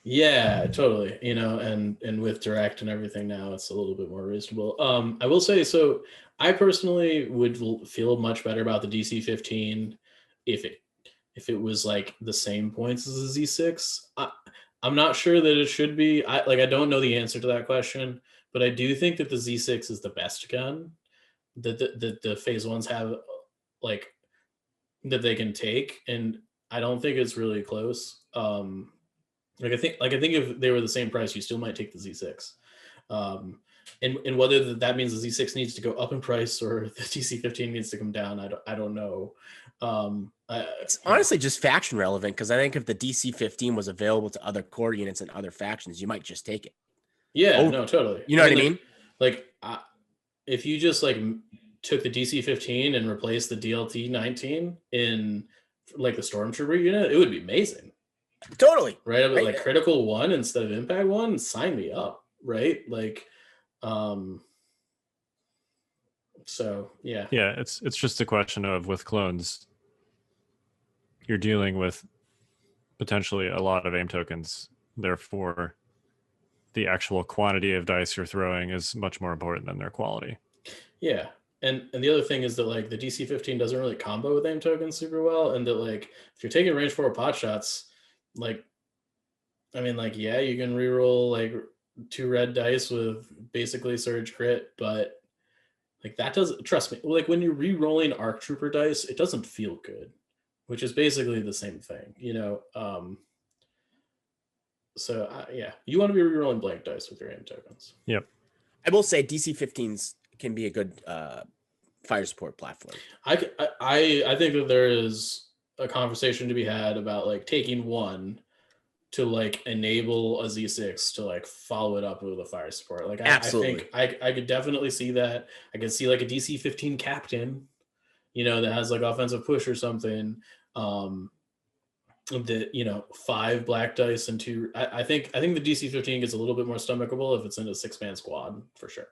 Yeah, totally. And with direct and everything now, it's a little bit more reasonable. I will say, so I personally would feel much better about the DC 15 if it was like the same points as the Z6. I'm not sure that it should be. I don't know the answer to that question, but I do think that the Z6 is the best gun that the phase 1s have, like, that they can take, and I don't think it's really close. I think if they were the same price, you still might take the Z6. and whether that means the Z6 needs to go up in price or the DC-15 needs to come down, I don't know. It's honestly just faction relevant, because I think if the DC-15 was available to other core units and other factions, you might just take it. Yeah, no, totally. You know what I mean? Like, if you just like took the DC-15 and replaced the DLT-19 in like the Stormtrooper unit, it would be amazing. Totally. Right? But like Critical 1 instead of Impact 1, sign me up. Right? Like, so yeah. Yeah, it's just a question of, with clones, you're dealing with potentially a lot of aim tokens. Therefore, the actual quantity of dice you're throwing is much more important than their quality. Yeah. And the other thing is that like the DC-15 doesn't really combo with aim tokens super well. And that like if you're taking range 4 pot shots, like I mean, like, yeah, you can reroll like 2 red dice with basically surge crit, but like that doesn't, trust me, like when you're re-rolling ARC Trooper dice, it doesn't feel good, which is basically the same thing, you know. So yeah, you want to be re-rolling blank dice with your aim tokens. Yep. I will say DC-15s can be a good fire support platform. I think that there is a conversation to be had about like taking one to like enable a Z6 to like follow it up with a fire support. Like Absolutely. I think I could definitely see that. I could see like a DC-15 captain, you know, that has like offensive push or something. That, you know, 5 black dice and 2. I think the DC-15 gets a little bit more stomachable if it's in a 6-man squad for sure.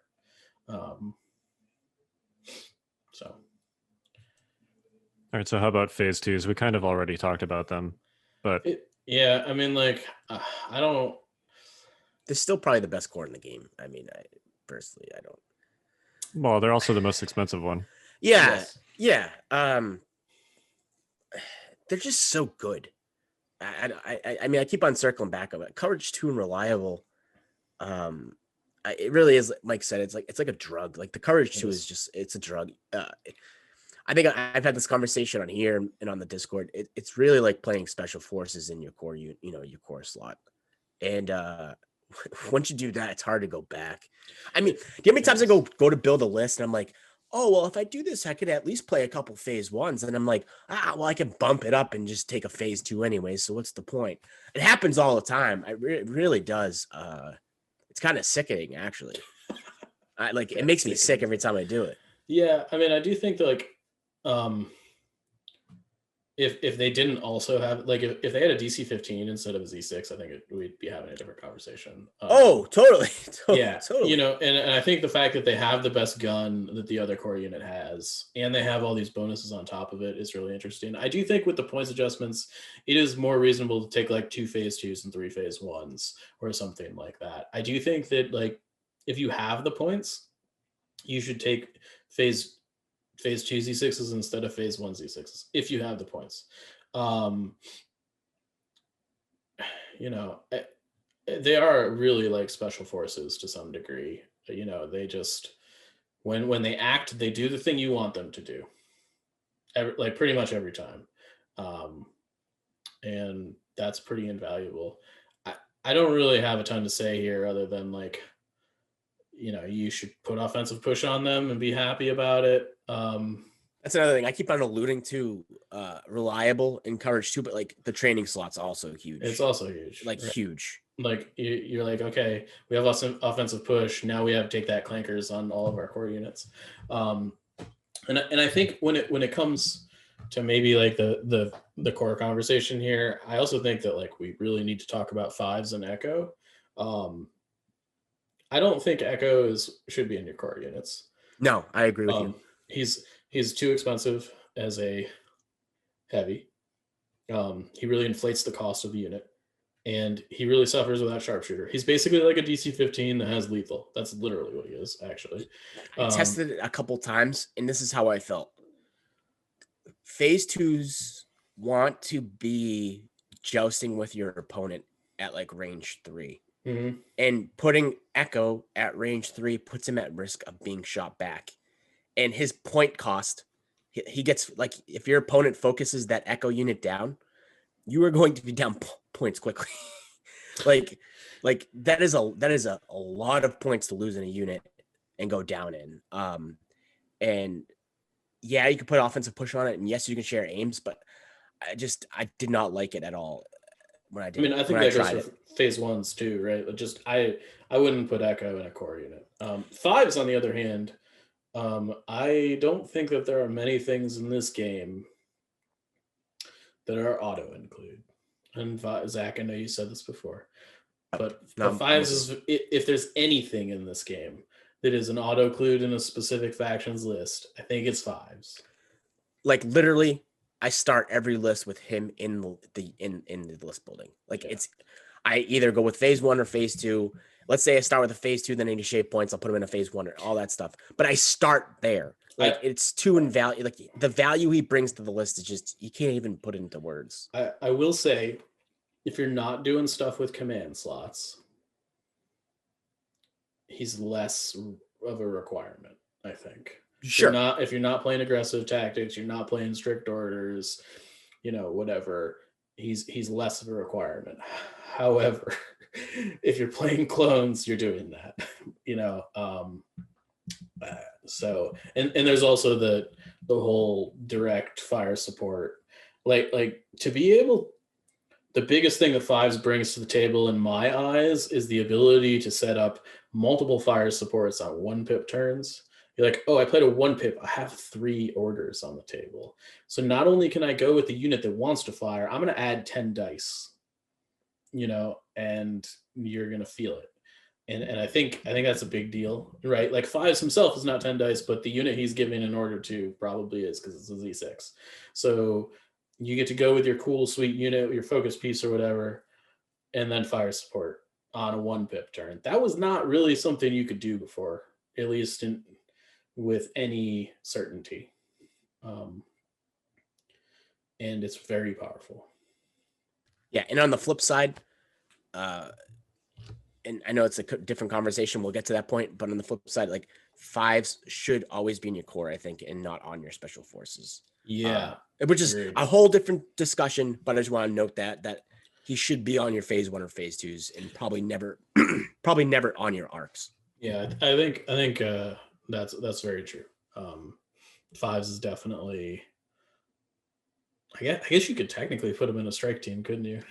So. All right. So how about phase 2s? We kind of already talked about them, but yeah, I mean, like, I don't. They're still probably the best core in the game. I mean, I don't. Well, they're also the most expensive one. Yeah, yes. Yeah. They're just so good. I mean, I keep on circling back of it. Courage 2 and Reliable. It really is. Mike said it's like a drug. Like the Courage 2 is just, it's a drug. I think I've had this conversation on here and on the Discord. It's really like playing Special Forces in your core, your core slot. And once you do that, it's hard to go back. I mean, do you know how many times I go to build a list and I'm like, oh, well, if I do this, I could at least play a couple phase 1s. And I'm like, well, I can bump it up and just take a phase 2 anyway. So what's the point? It happens all the time. It really does. It's kind of sickening, actually. It makes me sick every time I do it. Yeah, I mean, I do think that like, if they didn't also have like if they had a DC-15 instead of a Z6, I think we'd be having a different conversation. Totally. Yeah, totally. You know, and I think the fact that they have the best gun that the other core unit has, and they have all these bonuses on top of it, is really interesting. I do think with the points adjustments, it is more reasonable to take like 2 phase 2s and 3 phase 1s or something like that. I do think that like if you have the points, you should take phase 2 Z6s instead of phase 1 Z6s if you have the points. You know, they are really like special forces to some degree. You know, they just when they act, they do the thing you want them to do. Like pretty much every time. And that's pretty invaluable. I don't really have a ton to say here other than like, you know, you should put offensive push on them and be happy about it. That's another thing. I keep on alluding to Reliable and Courage 2, but like the training slot's also huge. It's also huge. Like right? Huge. Like you're like, okay, we have offensive push. Now we have to take that clankers on all of our core units. And I think when it comes to maybe like the core conversation here, I also think that like we really need to talk about 5s and Echo. I don't think Echo should be in your core units. No, I agree with you. He's too expensive as a heavy. He really inflates the cost of the unit, and he really suffers without sharpshooter. He's basically like a DC-15 that has lethal. That's literally what he is, actually. I tested it a couple times, and this is how I felt. Phase 2s want to be jousting with your opponent at like range 3. Mm-hmm. And putting Echo at range 3 puts him at risk of being shot back. And his point cost, he gets like, if your opponent focuses that Echo unit down, you are going to be down points quickly. Like that is a lot of points to lose in a unit and go down in. And yeah, you can put offensive push on it, and yes, you can share aims, but I did not like it at all when I did. I mean, I think that goes for phase ones too, right? Just I wouldn't put Echo in a core unit. Fives, on the other hand, I don't think that there are many things in this game that are auto include. And Zach, I know you said this before, but fives is if there's anything in this game that is an auto include in a specific factions list, I think it's fives. Like literally, I start every list with him in the list building. Like I either go with phase 1 or phase 2. Let's say I start with a phase 2, then I need to shave points. I'll put him in a phase 1 or all that stuff. But I start there. Like it's too in value. Like the value he brings to the list is just, you can't even put it into words. I will say, if you're not doing stuff with command slots, he's less of a requirement, I think. Sure. If you're not playing aggressive tactics, you're not playing strict orders, whatever, he's less of a requirement. However, if you're playing clones, you're doing that, so and there's also the whole direct fire support, like to be able. The biggest thing that fives brings to the table in my eyes is the ability to set up multiple fire supports on 1-pip turns. You're like, oh, I played a 1-pip. I have 3 orders on the table. So not only can I go with the unit that wants to fire, I'm going to add 10 dice, and you're going to feel it. And I think that's a big deal, right? Like fives himself is not 10 dice, but the unit he's giving an order to probably is, because it's a Z6. So you get to go with your cool, sweet unit, your focus piece or whatever, and then fire support on a 1-pip turn. That was not really something you could do before, at least with any certainty. And it's very powerful. Yeah, and on the flip side, and I know it's a different conversation, we'll get to that point, but on the flip side, like fives should always be in your core, I think, and not on your special forces. Yeah. Which is a whole different discussion, but I just want to note that he should be on your phase 1 or phase 2s and probably never on your arcs. Yeah, I think that's very true. Fives is definitely, I guess you could technically put him in a strike team, couldn't you?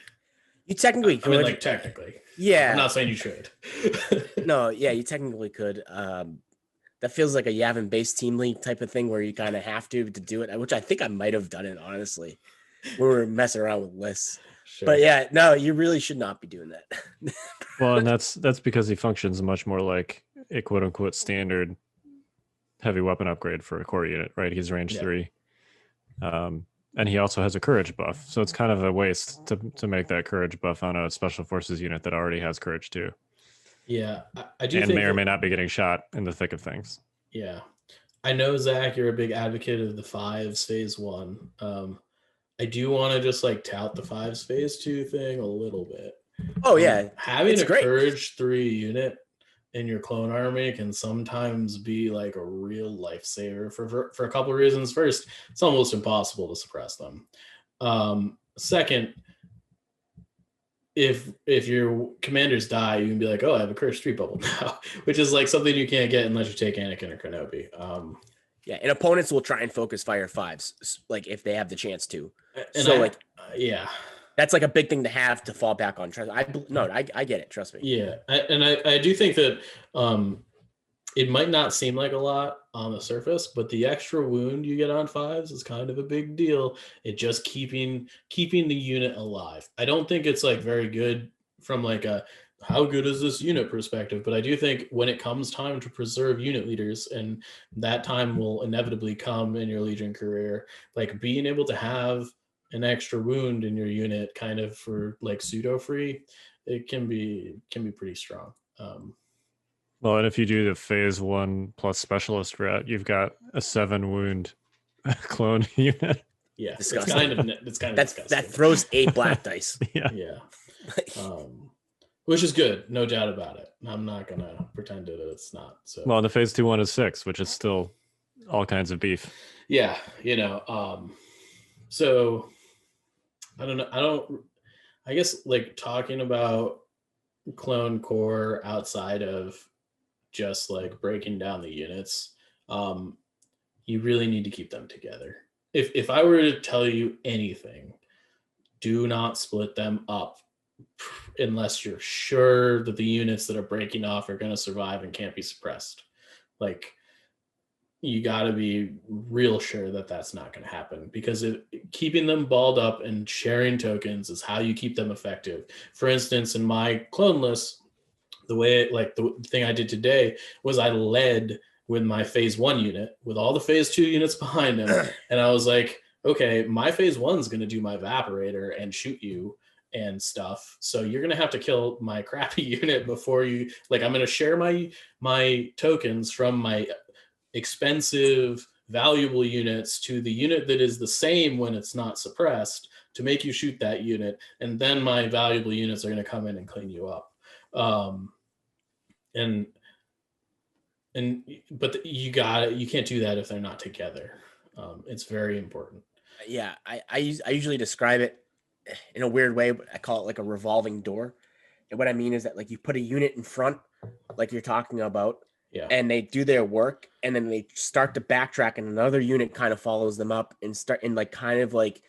You technically could. I mean, like technically. Yeah. I'm not saying you should. No, yeah, you technically could. That feels like a Yavin base team league type of thing where you kind of have to do it, which I think I might have done it, honestly, when we were messing around with lists. Sure. But yeah, no, you really should not be doing that. Well, and that's because he functions much more like a quote unquote standard heavy weapon upgrade for a core unit, right? He's range 3. And he also has a courage buff. So it's kind of a waste to make that courage buff on a special forces unit that already has courage too. Yeah, I do. And may or may not be getting shot in the thick of things. Yeah. I know, Zach, you're a big advocate of the fives phase 1. I do want to just like tout the fives phase 2 thing a little bit. Oh, yeah. Having a courage 3 unit in your clone army can sometimes be like a real lifesaver for a couple of reasons. First, it's almost impossible to suppress them. Second, if your commanders die, you can be like, oh, I have a courage 3 bubble now, which is like something you can't get unless you take Anakin or Kenobi. Yeah, and opponents will try and focus fire fives, like if they have the chance to. And so yeah, that's like a big thing to have to fall back on. I get it. Trust me. Yeah, I do think that it might not seem like a lot on the surface, but the extra wound you get on fives is kind of a big deal. It just keeping the unit alive. I don't think it's like very good from like a how good is this unit perspective, but I do think when it comes time to preserve unit leaders, and that time will inevitably come in your Legion career, like being able to have an extra wound in your unit kind of for like pseudo free, it can be pretty strong. Well, and if you do the phase 1 plus specialist route, you've got a 7 wound clone unit. Yeah, disgusting. It's kind of disgusting. That throws 8 black dice. Yeah. Which is good, no doubt about it. I'm not gonna pretend that it's not. So well, the phase 2 one is 6, which is still all kinds of beef. Yeah, so I don't know. I guess like talking about clone core outside of just like breaking down the units, you really need to keep them together. If I were to tell you anything, do not split them up unless you're sure that the units that are breaking off are going to survive and can't be suppressed. Like, you got to be real sure that that's not going to happen, because keeping them balled up and sharing tokens is how you keep them effective. For instance, in my clone list, the thing I did today was I led with my phase 1 unit with all the phase 2 units behind him. And I was like, okay, my phase 1 is going to do my evaporator and shoot you and stuff. So you're going to have to kill my crappy unit before you, like, I'm going to share my tokens from my expensive, valuable units to the unit that is the same when it's not suppressed to make you shoot that unit. And then my valuable units are going to come in and clean you up. But you can't do that if they're not together. It's very important. Yeah, I usually describe it in a weird way, but I call it like a revolving door. And what I mean is that, like, you put a unit in front, like you're talking about, and they do their work, and then they start to backtrack, and another unit kind of follows them up and kind of like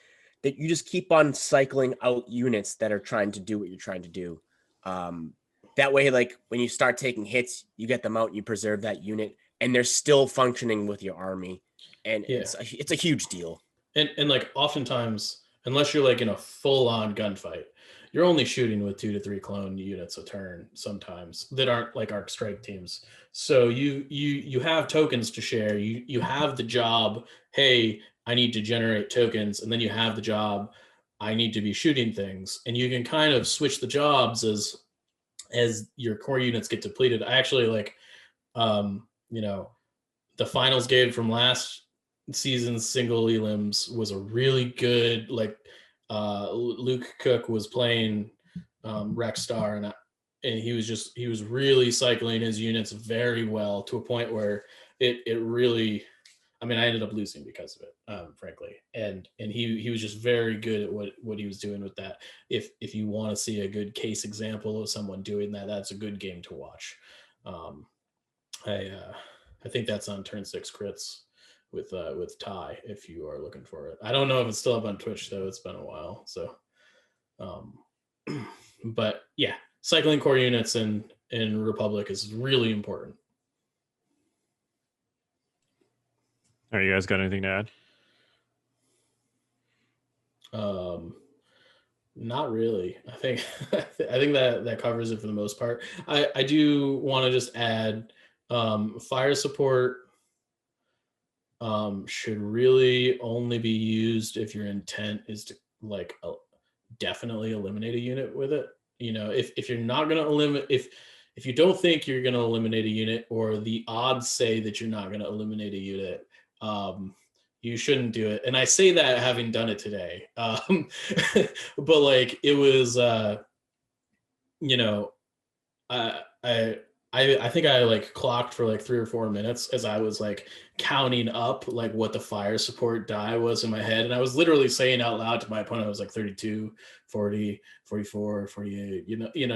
that. You just keep on cycling out units that are trying to do what you're trying to do. That way, like, when you start taking hits, you get them out and you preserve that unit, and they're still functioning with your army. And it's a huge deal. And like, oftentimes, unless you're like in a full-on gunfight, you're only shooting with 2 to 3 clone units a turn sometimes that aren't like arc strike teams. So you have tokens to share. You have the job, hey, I need to generate tokens, and then you have the job, I need to be shooting things. And you can kind of switch the jobs as your core units get depleted. I actually like the finals game from last season's single elims was a really good, like, Luke Cook was playing Rexstar, and he was really cycling his units very well, to a point where it really, I mean, I ended up losing because of it, frankly. And he was just very good at what he was doing with that. If you want to see a good case example of someone doing that, that's a good game to watch. I think that's on Turn 6 Crits with Ty, if you are looking for it. I don't know if it's still up on Twitch, though. It's been a while. So, but yeah, cycling core units in Republic is really important. All right, you guys got anything to add? Not really. I think that covers it for the most part. I do want to just add, fire support should really only be used if your intent is to, like, definitely eliminate a unit with it. If you're not going to eliminate, if you don't think you're going to eliminate a unit, or the odds say that you're not going to eliminate a unit, you shouldn't do it. And I say that having done it today. But like, it was, I think I like clocked for like 3 or 4 minutes as I was like counting up like what the fire support die was in my head. And I was literally saying out loud to my opponent, I was like 32, 40, 44, 48,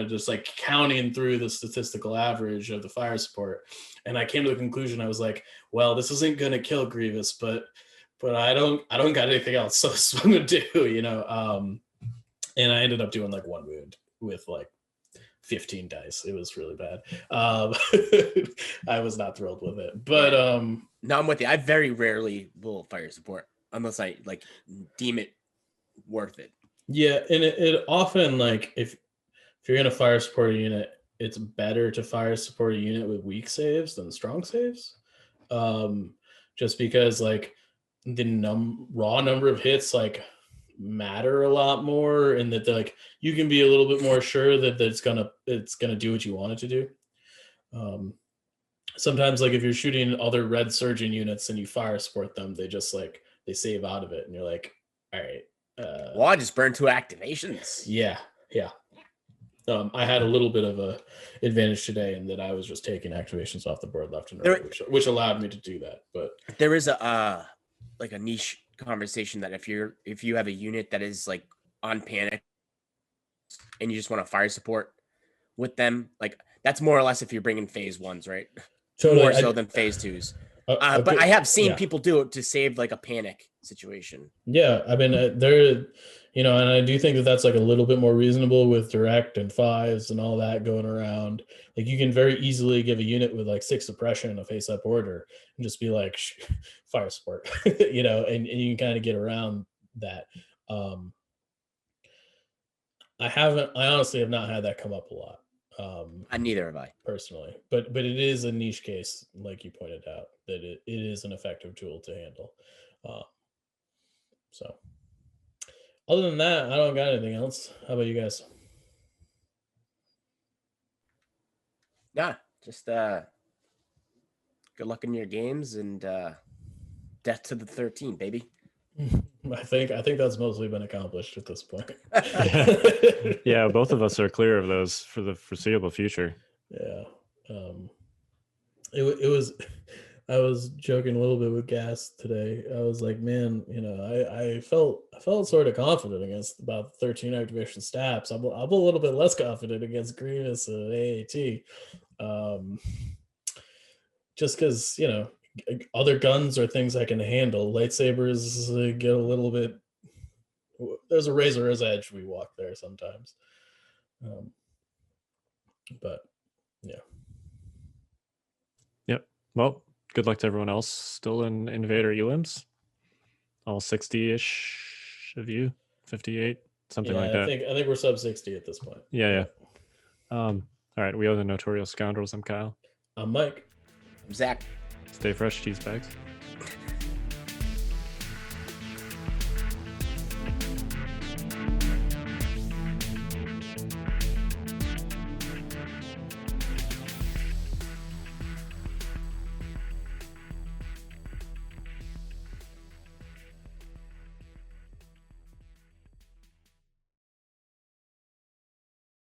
just like counting through the statistical average of the fire support. And I came to the conclusion, I was like, well, this isn't going to kill Grievous, but I don't got anything else. So this is what I'm going to do, and I ended up doing like 1 wound with like 15 dice. It was really bad. I was not thrilled with it, but no, I'm with you. I very rarely will fire support unless I like deem it worth it. Yeah, and it often, like, if you're gonna fire support a unit, it's better to fire support a unit with weak saves than strong saves, just because like the raw number of hits like matter a lot more, and that like you can be a little bit more sure that it's gonna do what you want it to do. Sometimes, like, if you're shooting other red surgeon units and you fire support them, they just like they save out of it, and you're like, all right, well, I just burned 2 activations. Yeah. I had a little bit of a advantage today in that I was just taking activations off the board left and right, which allowed me to do that. But there is a like a niche conversation that if you have a unit that is like on panic and you just want to fire support with them. Like that's more or less if you're bringing phase ones, right? Totally. More so than phase twos. But I have seen people do it to save like a panic situation. Yeah, I mean, there, and I do think that that's like a little bit more reasonable with direct and fives and all that going around. Like you can very easily give a unit with like 6 suppression a face-up order and just be like fire support, and you can kind of get around that. I honestly have not had that come up a lot. Neither have I personally, but it is a niche case, like you pointed out, that it is an effective tool to handle. So other than that, I don't got anything else. How about you guys? Yeah, just good luck in your games and death to the 13, baby. I think that's mostly been accomplished at this point. Yeah, both of us are clear of those for the foreseeable future. Yeah. It was I was joking a little bit with Gas today. I was like, man, I felt sort of confident against about 13 activation stats. I'm a little bit less confident against Grievous and AAT. Just because, other guns are things I can handle. Lightsabers get a little bit. There's a razor's edge. We walk there sometimes. But yeah. Yep. Well, good luck to everyone else still in Invader elims. All 60-ish of you, 58, something like that. I think we're sub 60 at this point. Yeah. All right. We are the Notorious Scoundrels. I'm Kyle. I'm Mike. I'm Zach. Stay fresh, cheese bags.